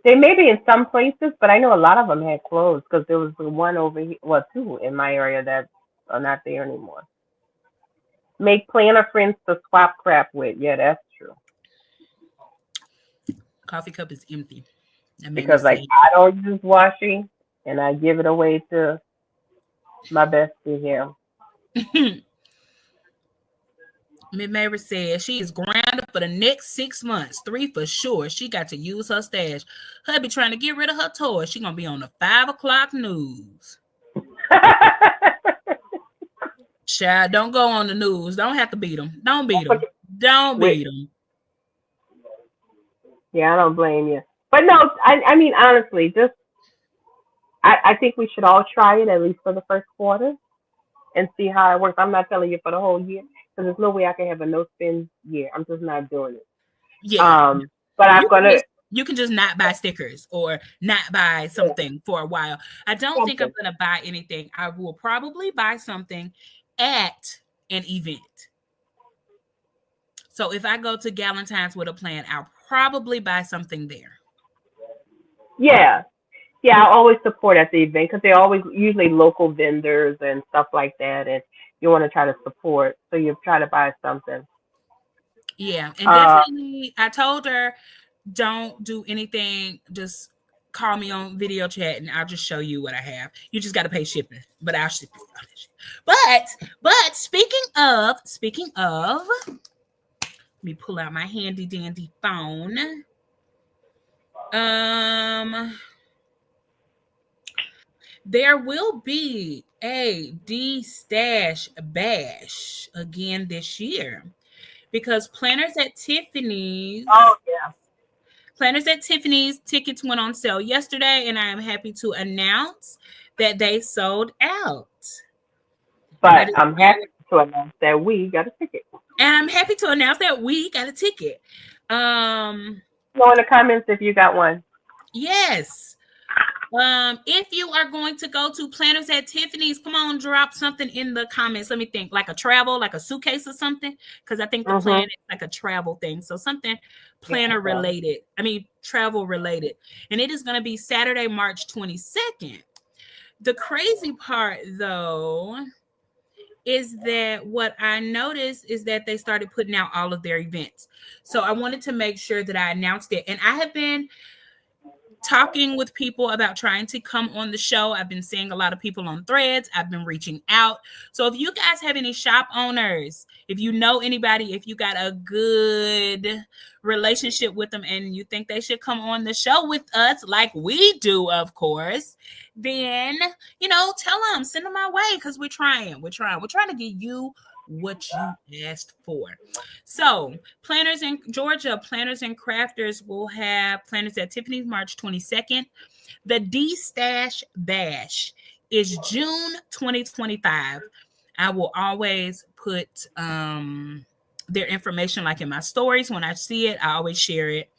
They may be in some places, but I know a lot of them had closed because there was the one over here, well, two in my area that are not there anymore. Make planner friends to swap crap with. Yeah, that's true. Coffee cup is empty. That made me Because like say, I don't use washi, and I give it away to my bestie here. Miss Mary said she is grounded for the next 6 months, 3 for sure. She got to use her stash. Hubby trying to get rid of her toys. She gonna be on the 5 o'clock news. Child, don't go on the news. Don't have to beat them. Don't beat them. Don't Wait, beat them. yeah, I don't blame you. But no, I mean honestly, just I think we should all try it at least for the first quarter and see how it works. I'm not telling you for the whole year because there's no way I can have a no spend year. I'm just not doing it. Yeah, But I'm you can gonna just you can just not buy stickers or not buy yeah, something for a while. I don't think I'm something. gonna buy anything. I will probably buy something at an event. So if I go to Galentine's with a plan, I'll probably buy something there. Yeah, yeah. I always support at the event because they're always usually local vendors and stuff like that, and you want to try to support, so you try to buy something. Yeah, and Uh, definitely I told her don't do anything, just call me on video chat and I'll just show you what I have. You just got to pay shipping, but I'll ship it. But speaking of, let me pull out my handy dandy phone. Um, there will be a D stash bash again this year because oh yeah, Planners at Tiffany's tickets went on sale yesterday, and I am happy to announce that they sold out. And but I'm happy to announce that we got a ticket. I'm happy to announce that we got a ticket. Go in the comments if you got one. Yes. If you are going to go to Planners at Tiffany's, come on, drop something in the comments. Let me think, like a travel, like a suitcase or something, because I think the plan Mhm. is like a travel thing. So something Yeah, planner so. related. I mean, travel related, and it is going to be Saturday, March 22nd. The crazy part, though, is that what I noticed is that they started putting out all of their events. So I wanted to make sure that I announced it, and I have been talking with people about trying to come on the show. I've been seeing a lot of people on threads. I've been reaching out. So if you guys have any shop owners, if you know anybody, if you got a good relationship with them and you think they should come on the show with us, like we do, of course, then, tell them, send them our way because we're trying. We're trying to get you what you asked for. So, Planners in Georgia, Planners and Crafters will have Planners at Tiffany's March 22nd. The D Stash Bash is June 2025. I will always put their information like in my stories. When I see it, I always share it.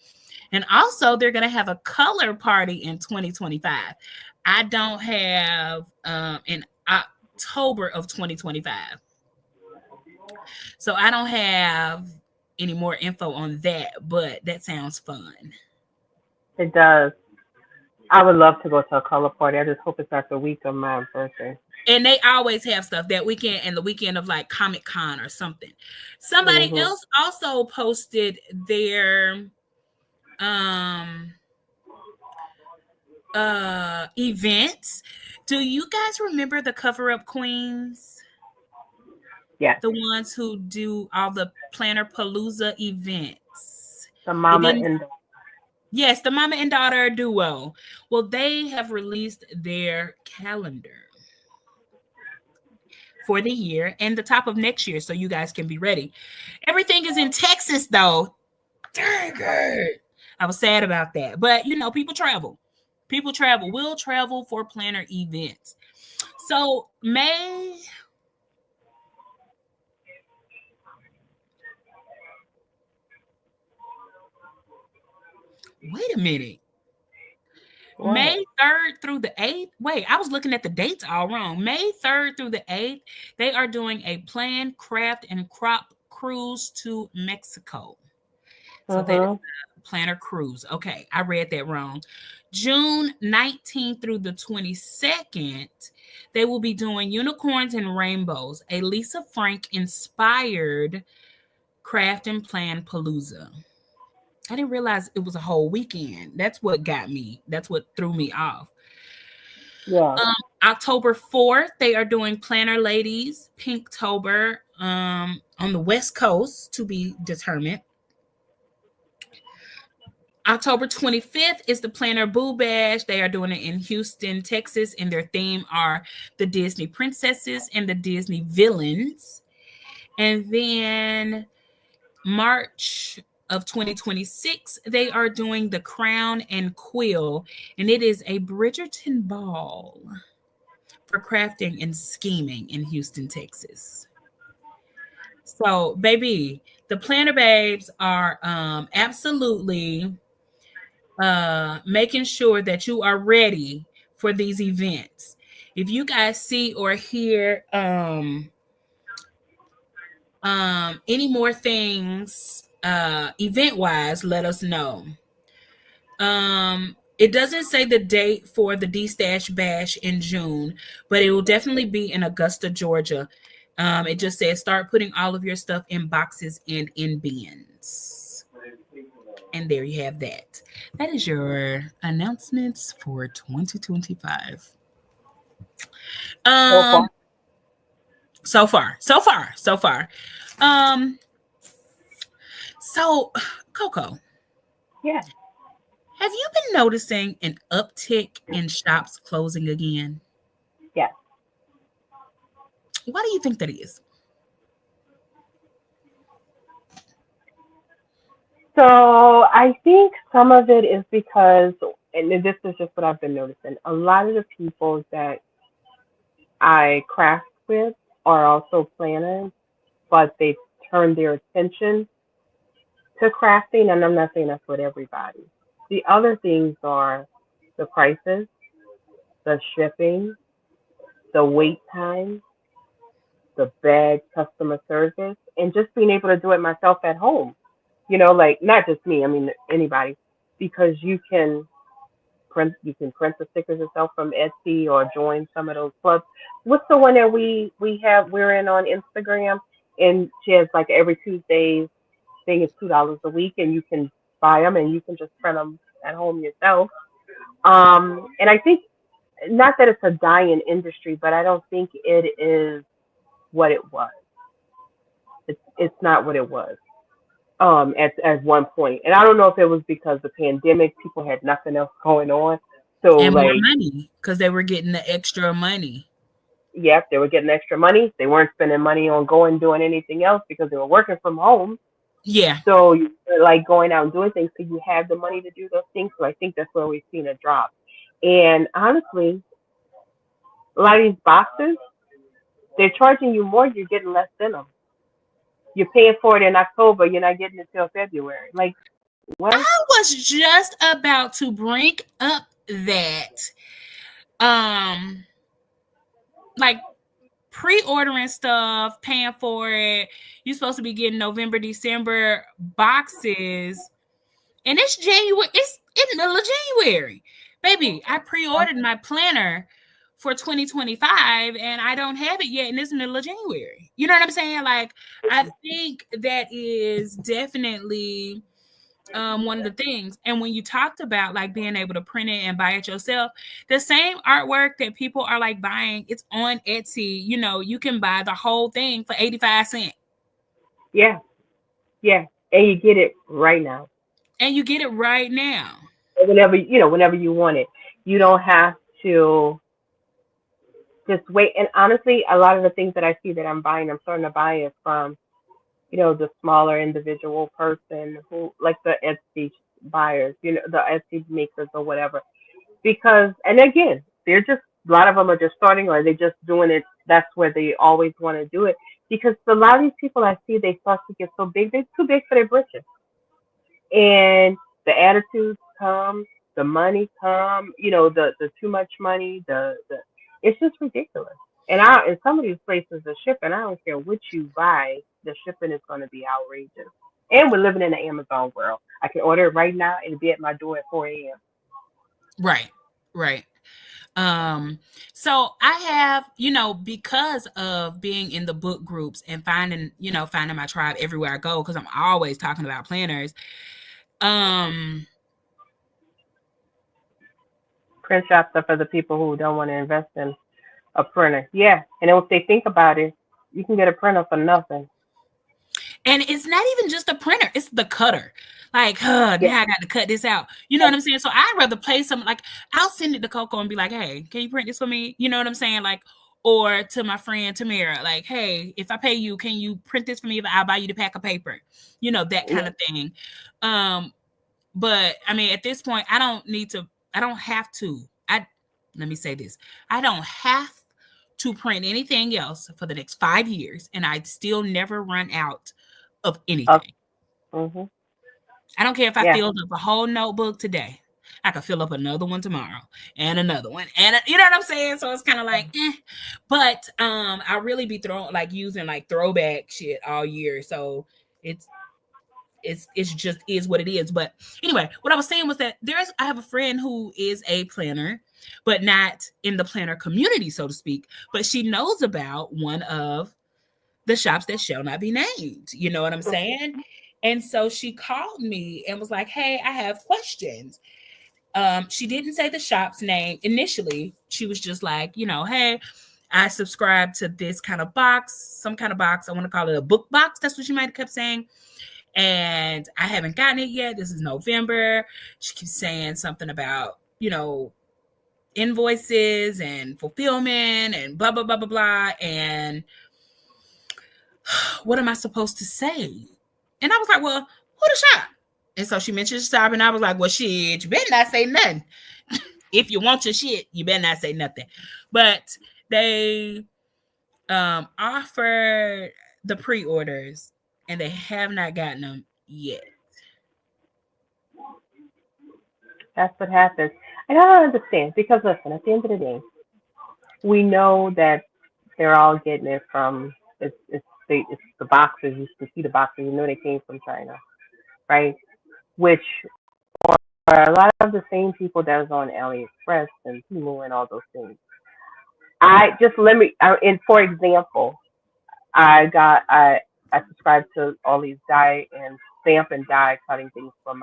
And also, they're going to have a color party in 2025. I don't have in October of 2025. So I don't have any more info on that, but that sounds fun. It does. I would love to go to a color party. I just hope it's not the week of my birthday. And they always have stuff that weekend and the weekend of like Comic Con or something. Somebody Mhm. else also posted their um events. Do you guys remember the Cover Up Queens? Yes. The ones who do all the Planner Palooza events. The They've mama been and Yes, the mama and daughter duo. Well, they have released their calendar for the year and the top of next year, so you guys can be ready. Everything is in Texas, though. Dang it. I was sad about that. But people travel. People travel. We'll travel for planner events. So May, wait a minute. What? May 3rd through the 8th. Wait, I was looking at the dates all wrong. May 3rd through the 8th, they are doing a planned craft and crop cruise to Mexico. So that is Mhm. the planner cruise. Okay, I read that wrong. June 19th through the 22nd, they will be doing Unicorns and Rainbows, a Lisa Frank inspired craft and plan palooza. I didn't realize it was a whole weekend. That's what got me. That's what threw me off. Yeah. Um, October 4th, they are doing Planner Ladies Pinktober on the West Coast to be determined. October 25th is the Planner Boo Bash. They are doing it in Houston, Texas, and their theme are the Disney princesses and the Disney villains. And then March of 2026, they are doing the Crown and Quill, and it is a Bridgerton ball for crafting and scheming in Houston, Texas. So, baby, the Planner Babes are absolutely making sure that you are ready for these events. If you guys see or hear any more things event wise, let us know. It doesn't say the date for the D Stash Bash in June, but it will definitely be in Augusta, Georgia. It just says start putting all of your stuff in boxes and in bins. And there you have that. That is your announcements for 2025. So far. Um, so far. Um, so Coco, Yeah. have you been noticing an uptick in shops closing again? Yes. Why do you think that is? So I think some of it is because, and this is just what I've been noticing. A lot of the people that I craft with are also planners, but they've turned their attention to crafting, and I'm not saying that's with everybody. The other things are the prices, the shipping, the wait time, the bad customer service, and just being able to do it myself at home. Like not just me, I mean anybody, because you can print the stickers yourself from Etsy or join some of those clubs. What's the one that we're in on Instagram, and she has like every Tuesdays thing is $2 a week, and you can buy them and you can just print them at home yourself. And I think not that it's a dying industry, but I don't think it is what it was. It's not what it was. At one point, and I don't know if it was because the pandemic, people had nothing else going on, so And more like, money because they were getting the extra money. yep, they were getting extra money. They weren't spending money on going doing anything else because they were working from home. Yeah. So you like going out and doing things, so you have the money to do those things. So I think that's where we've seen a drop. And honestly, a lot of these boxes, they're charging you more. You're getting less in them. You're paying for it in October. You're not getting it till February. Like what? I was just about to bring up that um like pre-ordering stuff, paying for it. You're supposed to be getting November, December boxes. And it's January. It's in the middle of January. Baby, I pre-ordered my planner for 2025 and I don't have it yet in this middle of January. You know what I'm saying? Like, I think that is definitely one of the things. And when you talked about like being able to print it and buy it yourself, the same artwork that people are like buying, it's on Etsy. You can buy the whole thing for 85 cents Yeah, yeah, and you get it right now. and you get it right now. Whenever you want it. You don't have to just wait. And honestly, a lot of the things that I see that I'm buying, I'm starting to buy it from, the smaller individual person who like the Etsy. buyers, the Etsy makers or whatever. Because, and again, they're just, a lot of them are just starting or they're just doing it. That's where they always want to do it. Because a lot of these people I see, they start to get so big, they're too big for their britches. And the attitudes come, the money come, the too much money, the it's just ridiculous. And in some of these places, the shipping, I don't care what you buy, the shipping is going to be outrageous. And we're living in the Amazon world. I can order it right now and it'll be at my door at 4 a.m. Right. Right. So I have, because of being in the book groups and finding my tribe everywhere I go, because I'm always talking about planners. Um, Print shops are for the people who don't want to invest in a printer. Yeah. And then if they think about it, you can get a printer for nothing. and it's not even just a printer, it's the cutter. Like, Yeah. now I got to cut this out. You know what I'm saying? So I'd rather pay something like I'll send it to Coco and be like, hey, can you print this for me? You know what I'm saying? Like, or to my friend Tamara, like, hey, if I pay you, can you print this for me? If I'll buy you the pack of paper, that kind Yeah. of thing. But I mean, at this point, I don't have to. Let me say this. I don't have to print anything else for the next 5 years, and I'd still never run out of Uh, anything. mm-hmm. I don't care if I Yeah. filled up a whole notebook today. I could fill up another one tomorrow and another one. And you know what I'm saying? So it's kind of like, But I really be using like throwback shit all year. So it's it's just is what it is. But anyway, what I was saying was that I have a friend who is a planner, but not in the planner community, so to speak. But she knows about one of the shops that shall not be named. You know what I'm saying? And so she called me and was like, hey, I have questions. She didn't say the shop's name initially. She was just like, hey, I subscribe to this kind of box, some kind of box. I want to call it a book box. That's what she might have kept saying. And I haven't gotten it yet. This is November. She keeps saying something about, invoices and fulfillment and blah, blah, blah, blah, blah. And what am I supposed to say? And I was like, well, who the shop? And so she mentioned the shop, and I was like, well, shit, you better not say nothing. If you want your shit, you better not say nothing. But they offered the pre-orders, and they have not gotten them yet. That's what happens. I don't understand because listen, at the end of the day, we know that they're all getting it from it's the boxes. You can see the boxes. You know they came from China, right? Which are a lot of the same people that was on AliExpress and Temu and all those things. I just let me. And for example, I subscribe to all these dye and stamp and die cutting things for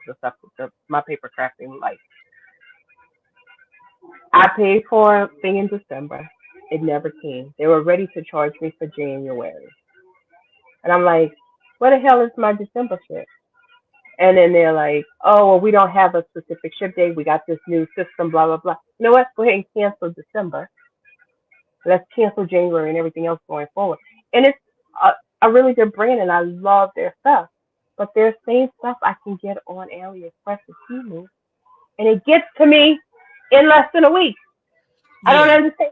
the stuff my paper crafting life. I paid for a thing in December. It never came. They were ready to charge me for January. And I'm like, where the hell is my December ship? And then they're like, oh, well, we don't have a specific ship date. We got this new system, blah, blah, blah. You know what? Go ahead and cancel December. Let's cancel January and everything else going forward. And it's a really good brand, and I love their stuff. But their same stuff I can get on AliExpress and Temu, and it gets to me in less than a week. I don't Yeah. understand.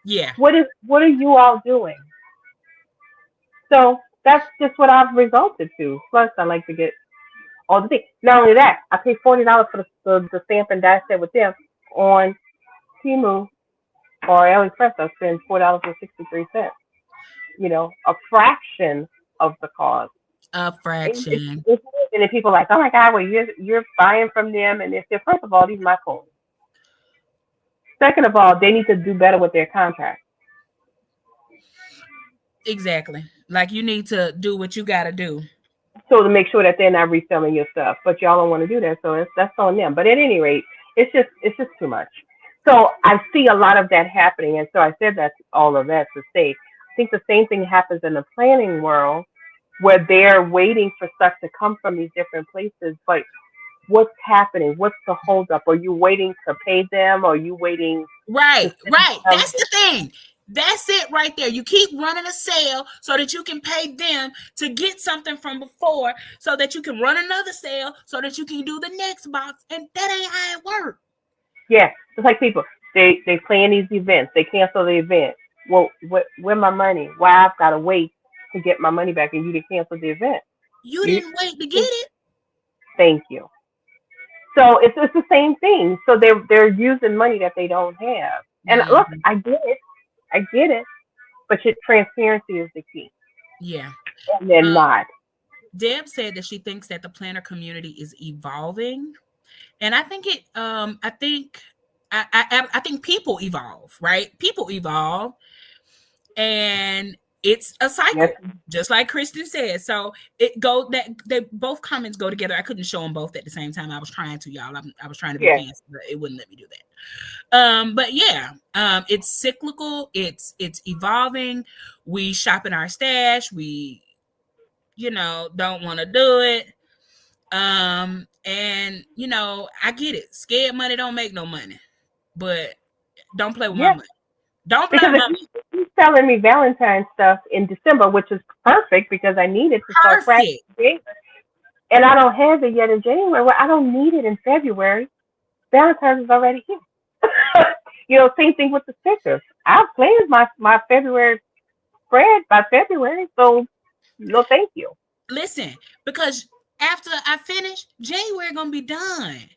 Yeah. What are you all doing? So that's just what I've resulted to. Plus, I like to get all the things. Not only that, I pay $40 for the stamp and die set with them on Temu or AliExpress. I spend $4.63. A fraction of the cost. A fraction. And if people are like, oh my God, well you're buying from them, and if they're first of all, these are my clothes. Second of all, they need to do better with their contract. Exactly. Like you need to do what you got to do. So to make sure that they're not reselling your stuff, but y'all don't want to do that, so that's on them. But at any rate, it's just too much. So I see a lot of that happening, and so I said that all of that to say, I think the same thing happens in the planning world, where they're waiting for stuff to come from these different places, but what's happening? What's the holdup? Are you waiting to pay them? Or are you waiting to Right. send Right. them? That's the thing. That's it right there. You keep running a sale so that you can pay them to get something from before, so that you can run another sale so that you can do the next box. And that ain't how it works. Yeah, it's like people. They plan these events. They cancel the event. Well, where my money? Why I've got to wait to get my money back, and you to cancel the event? You You didn't wait to get it. thank you. So it's the same thing. So they're using money that they don't have. And look, Mhm. I get it, but your transparency is the key, Yeah. and they're Um, not. Deb said that she thinks that the planner community is evolving, and I think it. I think. I think people evolve, right? People evolve, and it's a Yes, cycle, just like Kristen said. So it go that they both comments go together. I couldn't show them both at the same time. I was trying to, y'all. I was trying to be yeah, fancy, but it wouldn't let me do that. But yeah, it's cyclical. It's evolving. We shop in our stash. We, don't want to do it. And I get it. Scared money don't make no money, but don't play with my yeah. money. Don't play Because with my money. if he's selling me Valentine's stuff in December, which is perfect because I need it to start Perfect. practicing, and I don't have it yet in January. Well, I don't need it in February. Valentine's is already here. Same thing with the stickers. I've planned my February spread by February, so no, thank you. Listen, because after I finish, January gonna be done.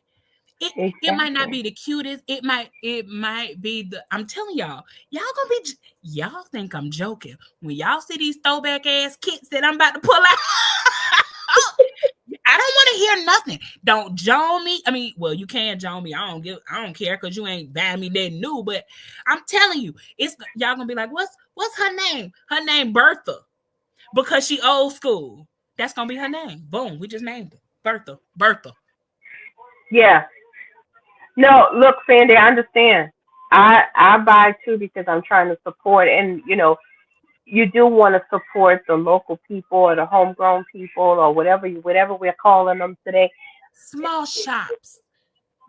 It might not Exactly. be the cutest. It might be the. I'm telling y'all gonna be. Y'all think I'm joking when y'all see these throwback ass kits that I'm about to pull out. I don't want to hear nothing. Don't join me. I mean, well, you can join me. I don't care because you ain't buying me that new. But I'm telling you, it's y'all gonna be like, what's her name? Her name Bertha, because she old school. That's gonna be her name. Boom, we just named her Bertha. Bertha. Yeah. No, look, Sandy, I understand. I buy too because I'm trying to support, and you do want to support the local people or the homegrown people or whatever we're calling them today. Small shops.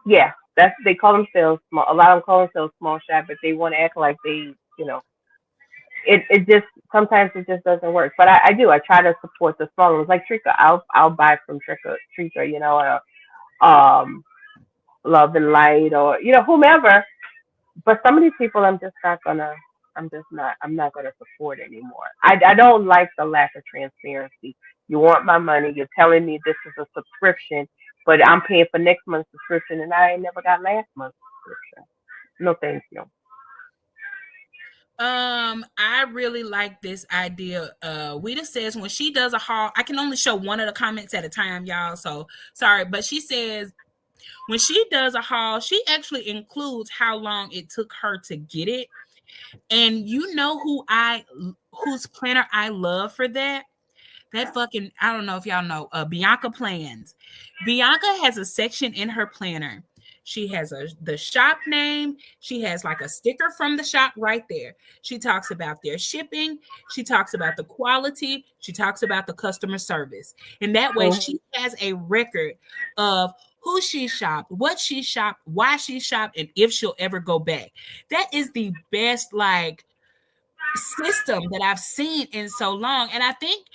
Yeah, that's they call themselves small. A lot of them call themselves small shop, but they want to act like it just sometimes it just doesn't work. But I do. I try to support the smaller ones, like Trika. I'll buy from Trika, Love and Light, or whomever. But some of these people, I'm just not gonna. I'm not gonna support anymore. I don't like the lack of transparency. You want my money. You're telling me this is a subscription, but I'm paying for next month's subscription, and I ain't never got last month's subscription. No, thank you. I really like this idea. Weta says when she does a haul, I can only show one of the comments at a time, y'all. So sorry, but she says when she does a haul, she actually includes how long it took her to get it. And you know whose planner I love for that? That fucking, I don't know if y'all know, Bianca Plans. Bianca has a section in her planner. She has the shop name. She has like a sticker from the shop right there. She talks about their shipping. She talks about the quality. She talks about the customer service. And that way Mhm. she has a record of who she shopped, what she shopped, why she shopped, and if she'll ever go back. That is the best like system that I've seen in so long. And I think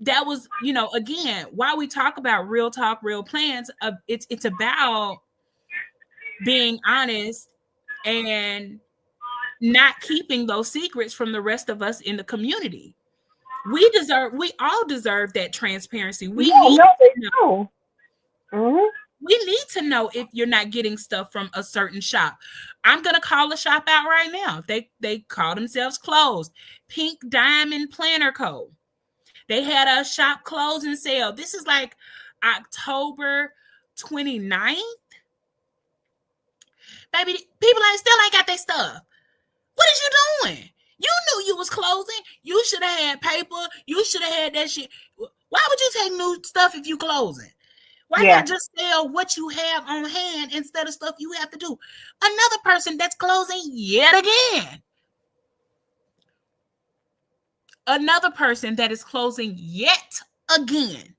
that was, again, while we talk about real talk, real plans, it's about being honest and not keeping those secrets from the rest of us in the community. We all deserve that transparency. We Yeah, need no, they to know. do. Mhm. We need to know if you're not getting stuff from a certain shop. I'm gonna call a shop out right now. They call themselves closed. Pink Diamond Planner Co. They had a shop closing sale. This is like October 29th. Baby, people ain't got their stuff. What is you doing? You knew you was closing. You should have had paper. You should have had that shit. Why would you take new stuff if you closing? Why Yeah. not just sell what you have on hand instead of stuff you have to do? Another person that's closing yet again. Another person that is closing yet again.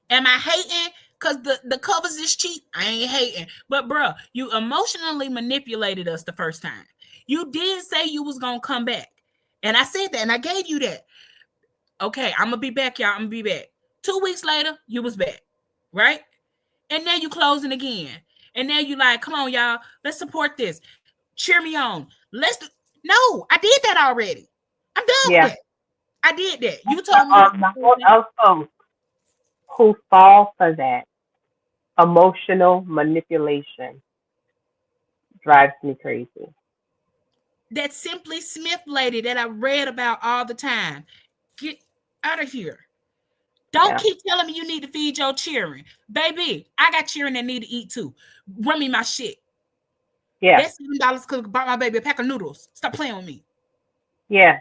Am I hating because the covers is cheap? I ain't hating. But bruh, you emotionally manipulated us the first time. You did say you was gonna come back. And I said that and I gave you that. Okay, I'm gonna be back, y'all. I'm gonna be back. 2 weeks later, you was back, right? And now you closing again. And now you like, come on, y'all, let's support this. Cheer me on. Let's do. No, I did that already. I'm done with Yeah. that. I did that. You told me Also, who fall for that emotional manipulation drives me crazy. that Simply Smith lady that I read about all the time. Get out of here. Don't Yeah. keep telling me you need to feed your children. Baby, I got children that need to eat too. Run me my shit. Yeah. That's $7 because I bought my baby a pack of noodles. Stop playing with me. Yeah.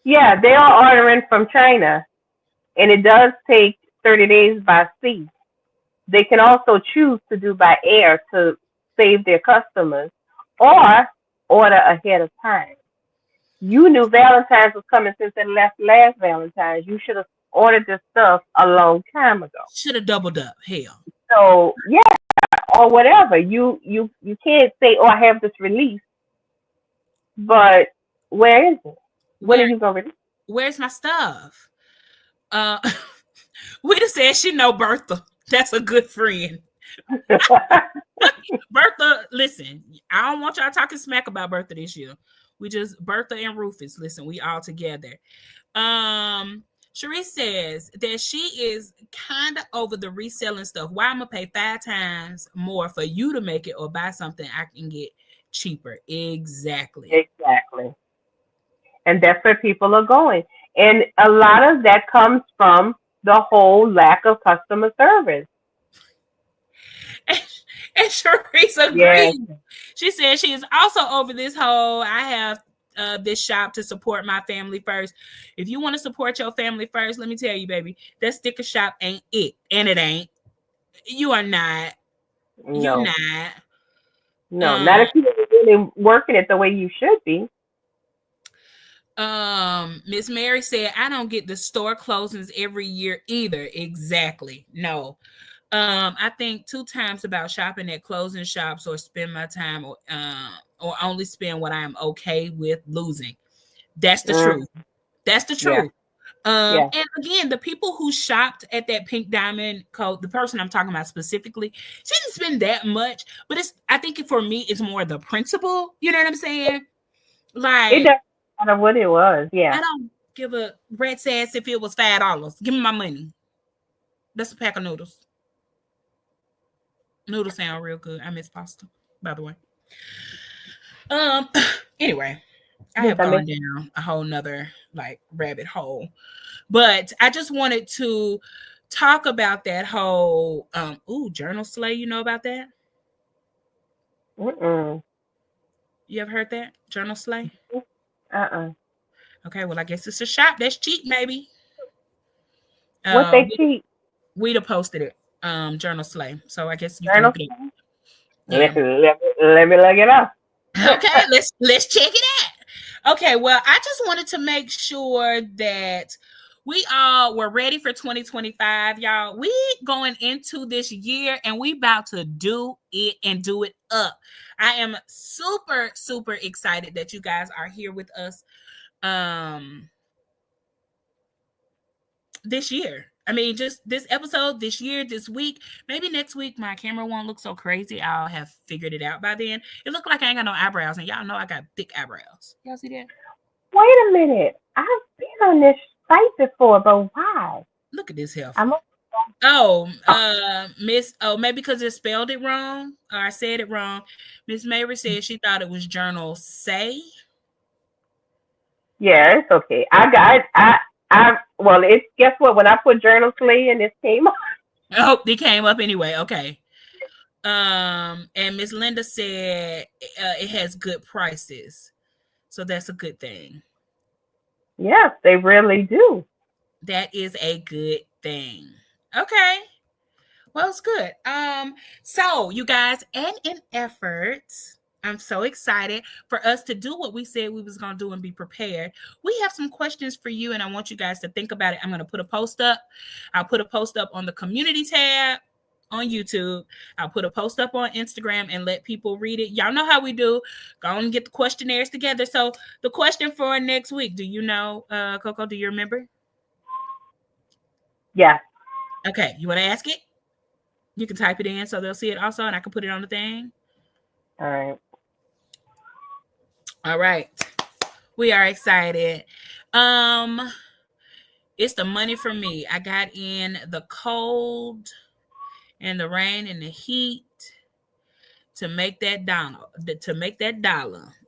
Yeah. They are ordering from China, and it does take 30 days by sea. They can also choose to do by air to save their customers or order ahead of time. You knew Valentine's was coming since it left last Valentine's. You should have ordered this stuff a long time ago. Should have doubled up. Hell. So yeah, or whatever. You can't say, "Oh, I have this release," but where is it? When are Where you gonna release? where's my stuff? Uh we just said she know Bertha. That's a good friend. Bertha, listen, I don't want y'all talking smack about Bertha this year. We just Bertha and Rufus. Listen, we all together. Sharice says that she is kind of over the reselling stuff. Why I'm gonna pay 5 times more for you to make it or buy something I can get cheaper? Exactly. Exactly. And that's where people are going. And a lot of that comes from the whole lack of customer service. And Sharice Yes. agreed. She said she is also over this whole I have this shop to support my family first. If you want to support your family first, let me tell you, baby, that sticker shop ain't it. And it ain't. You are not. You're No. not. No. Not Um, if you're really working it the way you should be. Miss Mary said, I don't get the store closings every year either. Exactly. No. I think 2 times about shopping at closing shops or spend my time or only spend what I am okay with losing. That's the Mm, truth. That's the yeah. truth. Yeah. And again, the people who shopped at that Pink Diamond code, the person I'm talking about specifically, she didn't spend that much, but I think for me, it's more the principle. You know what I'm saying? It Like, doesn't matter what it was. Yeah. I don't give a rat's ass if it was $5. Give me my money. That's a pack of noodles. Noodles sound real good. I miss pasta, by the way. Um. Anyway, I Yes, have I miss. gone down a whole nother like rabbit hole, but I just wanted to talk about that whole journal slay. You know about that? Mm-mm. You ever heard that journal slay? Uh-uh. Okay, well I guess it's a shop that's cheap, maybe. What Uh, they cheat? we'd have posted it. Journal slay. So I guess you can Journal? look it up. Yeah. Let me look it up. Okay, let's check it out. Okay, well, I just wanted to make sure that we all were ready for 2025, y'all. We going into this year and we about to do it and do it up. I am super super excited that you guys are here with us this year. I mean, just this episode, this year, this week. Maybe next week my camera won't look so crazy. I'll have figured it out by then. It looked like I ain't got no eyebrows, and y'all know I got thick eyebrows. Y'all see that? Wait a minute. I've been on this site before, but why? Look at this heifer. I'm a, Oh, oh, Miss. Oh, maybe because it spelled it wrong or I said it wrong. Miss Mary said she thought it was journal say. yeah, it's okay. Well, it's guess what? When I put journal slay in, this came up. Oh, it came up anyway. Okay. And Miss Linda said it has good prices, so that's a good thing. Yes, they really do. That is a good thing. Okay. Well, it's good. So you guys, and in effort, I'm so excited for us to do what we said we was gonna do and be prepared. We have some questions for you, and I want you guys to think about it. I'm gonna put a post up. I'll put a post up on the community tab. on YouTube. I'll put a post up on Instagram and let people read it. Y'all know how we do. Go on and get the questionnaires together. So the question for next week, do you know, Coco, do you remember? Yeah. Okay, you want to ask it? You can type it in so they'll see it also, and I can put it on the thing. All right. All right. We are excited. It's the money for me. I got in the cold and the rain and the heat to make that dollar.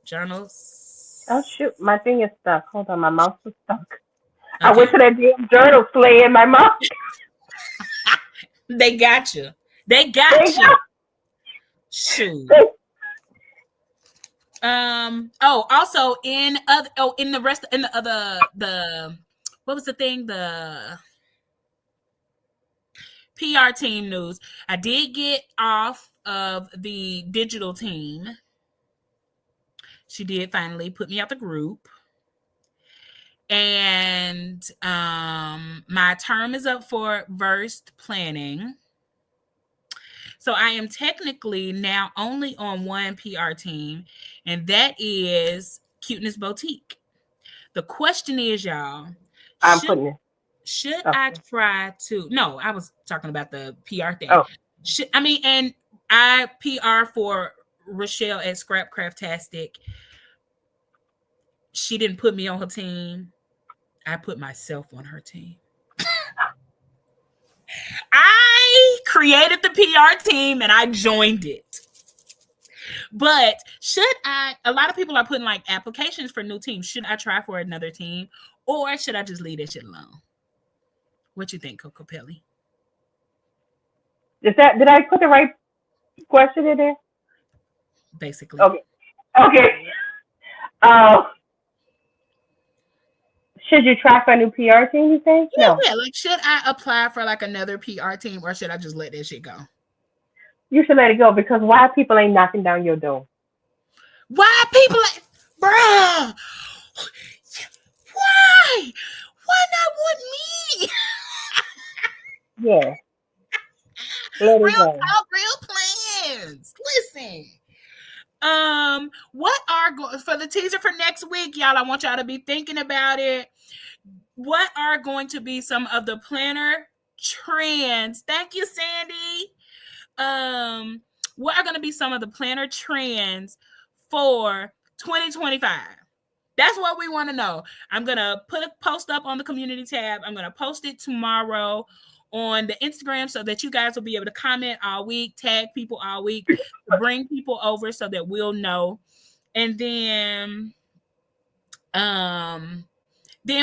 Journals. Oh shoot, my thing is stuck. Hold on, my mouse is stuck. I Okay. went to that damn journal slaying my mouse. They got you. They got They you. Shoot. Also in the rest in the other the what was the thing? The PR team news. I did get off of the digital team. She did finally put me out the group. And my term is up for versed planning. So I am technically now only on one PR team, and that is Cuteness Boutique. The question is, y'all, I'm putting it. should Okay. I try to? No, I was talking about the PR thing. Oh. And I PR for Rochelle at Scrapcraftastic. She didn't put me on her team. I put myself on her team. I created the PR team and I joined it. But should I? A lot of people are putting like applications for new teams. Should I try for another team, or should I just leave that shit alone? What you think, Coco Pelli? Did I put the right question in there? Basically. Okay. Should you try for a new PR team, you think? Yeah, No. yeah. Like, should I apply for like another PR team, or should I just let that shit go? You should let it go, because why people ain't knocking down your door? Why people like, bruh? Why? Why not with me? Yeah. Let it Real go. talk, real plans. Listen. What are for the teaser for next week, y'all? I want y'all to be thinking about it. What are going to be some of the planner trends? Thank you, Sandy. What are going to be some of the planner trends for 2025? That's what we want to know. I'm going to put a post up on the community tab. I'm going to post it tomorrow on the Instagram so that you guys will be able to comment all week, tag people all week, to bring people over so that we'll know. And then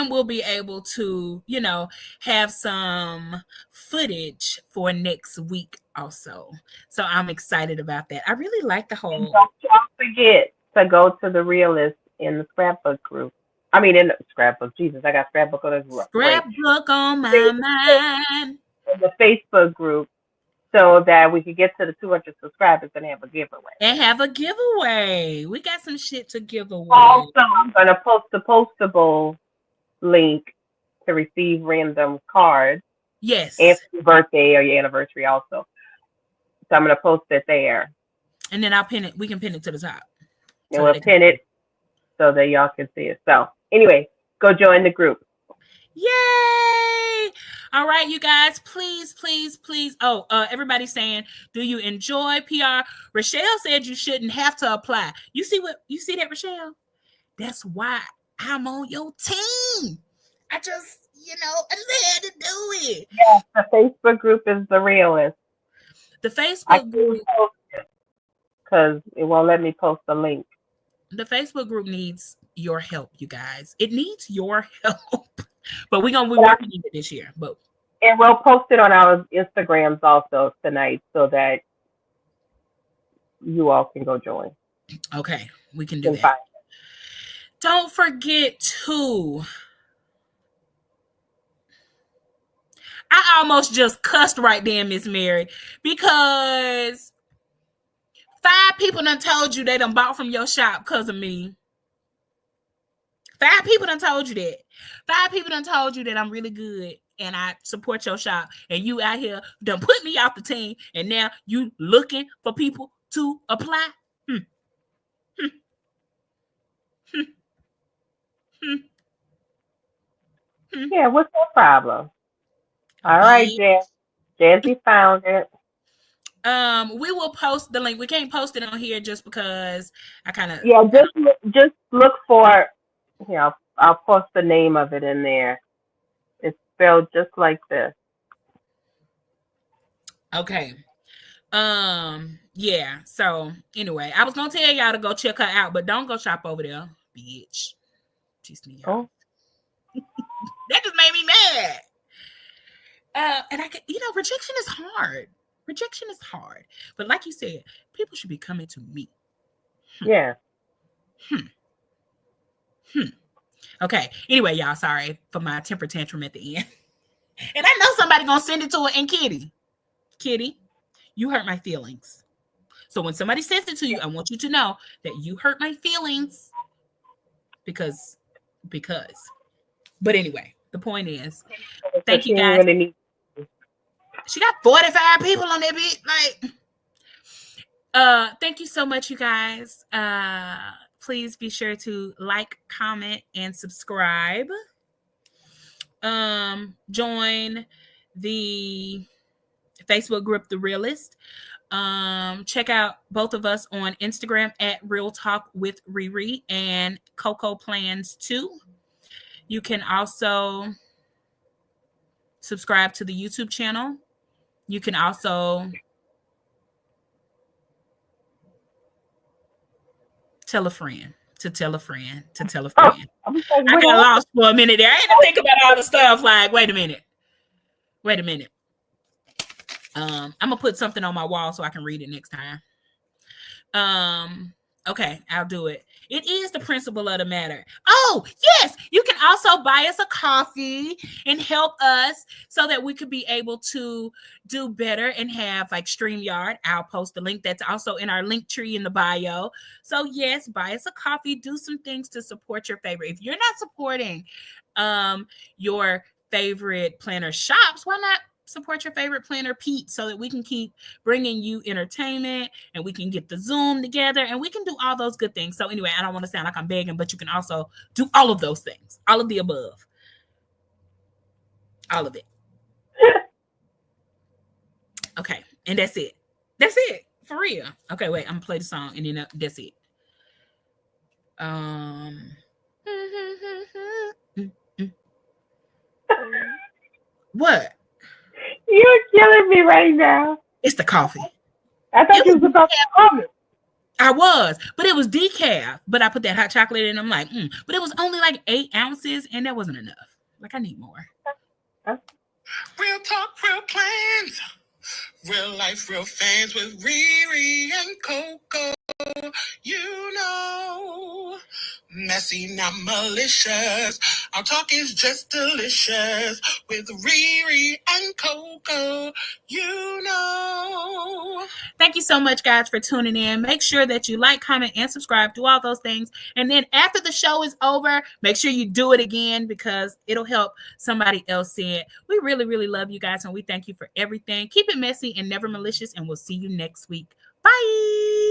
we'll be able to, have some footage for next week also. So I'm excited about that. I really like the whole. Don't y'all forget to go to the realist in the scrapbook group. I mean, in the scrapbook. Jesus, I got scrapbook on the scrapbook on my mind. The Facebook group, so that we could get to the 200 subscribers and have a giveaway. We got some shit to give away. Also, I'm going to post the postable link to receive random cards. Yes. And your birthday or your anniversary also. So I'm going to post it there. And then I'll pin it. We can pin it to the top. And we'll pin it so that y'all can see it. So anyway, go join the group. Yay! All right, you guys, please. Oh, everybody's saying, do you enjoy PR? Rochelle said you shouldn't have to apply. You see that, Rochelle? That's why I'm on your team. I just had to do it. Yes, the Facebook group is the realist. The Facebook group, because it won't let me post the link. The Facebook group needs your help, you guys. It needs your help. But we're working on it this year. And we'll post it on our Instagrams also tonight so that you all can go join. Okay, we can do that. Don't forget to. I almost just cussed right then, Miss Mary, because 5 people done told you they done bought from your shop because of me. 5 people done told you that. 5 people done told you that I'm really good and I support your shop, and you out here done put me off the team, and now you looking for people to apply. Hmm, hmm, hmm, hmm, hmm. Yeah, what's your problem? All right, Be Jazz. Jazzy found it. we will post the link. We can't post it on here just because I kind of Yeah, just look for. Yeah, I'll post the name of it in there. It's spelled just like this. okay. Yeah. So anyway, I was gonna tell y'all to go check her out, but don't go shop over there, bitch. Piss me off. Oh, That just made me mad. And I can, rejection is hard. Rejection is hard. But like you said, people should be coming to me. yeah. Hmm. Hmm. Okay. Anyway, y'all, sorry for my temper tantrum at the end. And I know somebody gonna send it to her. And Kitty, you hurt my feelings. So when somebody sends it to you, I want you to know that you hurt my feelings because. But anyway, the point is, Because thank she you ain't guys. really need. She got 45 people on that beat. Like, thank you so much, you guys. Please be sure to like, comment, and subscribe. Join the Facebook group The Realist. Check out both of us on Instagram at Real Talk with Riri and Coco Plans 2. You can also subscribe to the YouTube channel. You can also tell a friend to tell a friend to tell a Oh, friend. I was like, I what got happened? lost for a minute there. I had to think about all the stuff. Like, wait a minute. I'm gonna put something on my wall so I can read it next time. Okay, I'll do it. It is the principle of the matter. Oh, yes, you can also buy us a coffee and help us so that we could be able to do better and have like StreamYard. I'll post the link that's also in our link tree in the bio. So yes, buy us a coffee, do some things to support your favorite. If you're not supporting your favorite planner shops, why not support your favorite planner Pete so that we can keep bringing you entertainment and we can get the Zoom together and we can do all those good things. So anyway, I don't want to sound like I'm begging, but you can also do all of those things, all of the above, all of it. Okay, and that's it. That's it for real. Okay, wait, I'm gonna play the song and then that's it. What? You're killing me right now. It's the coffee. I thought It you was was about to come. I was, but it was decaf. But I put that hot chocolate in. I'm like, but it was only like 8 ounces, and that wasn't enough. Like I need more. Real talk, real plans. Real life, real fans with Riri and Coco. You know, messy, not malicious. Our talk is just delicious with Riri and Coco. You know. Thank you so much, guys, for tuning in. Make sure that you like, comment, and subscribe. Do all those things. And then after the show is over, make sure you do it again because it'll help somebody else see it. We really, really love you guys, and we thank you for everything. Keep it messy and never malicious, and we'll see you next week. Bye.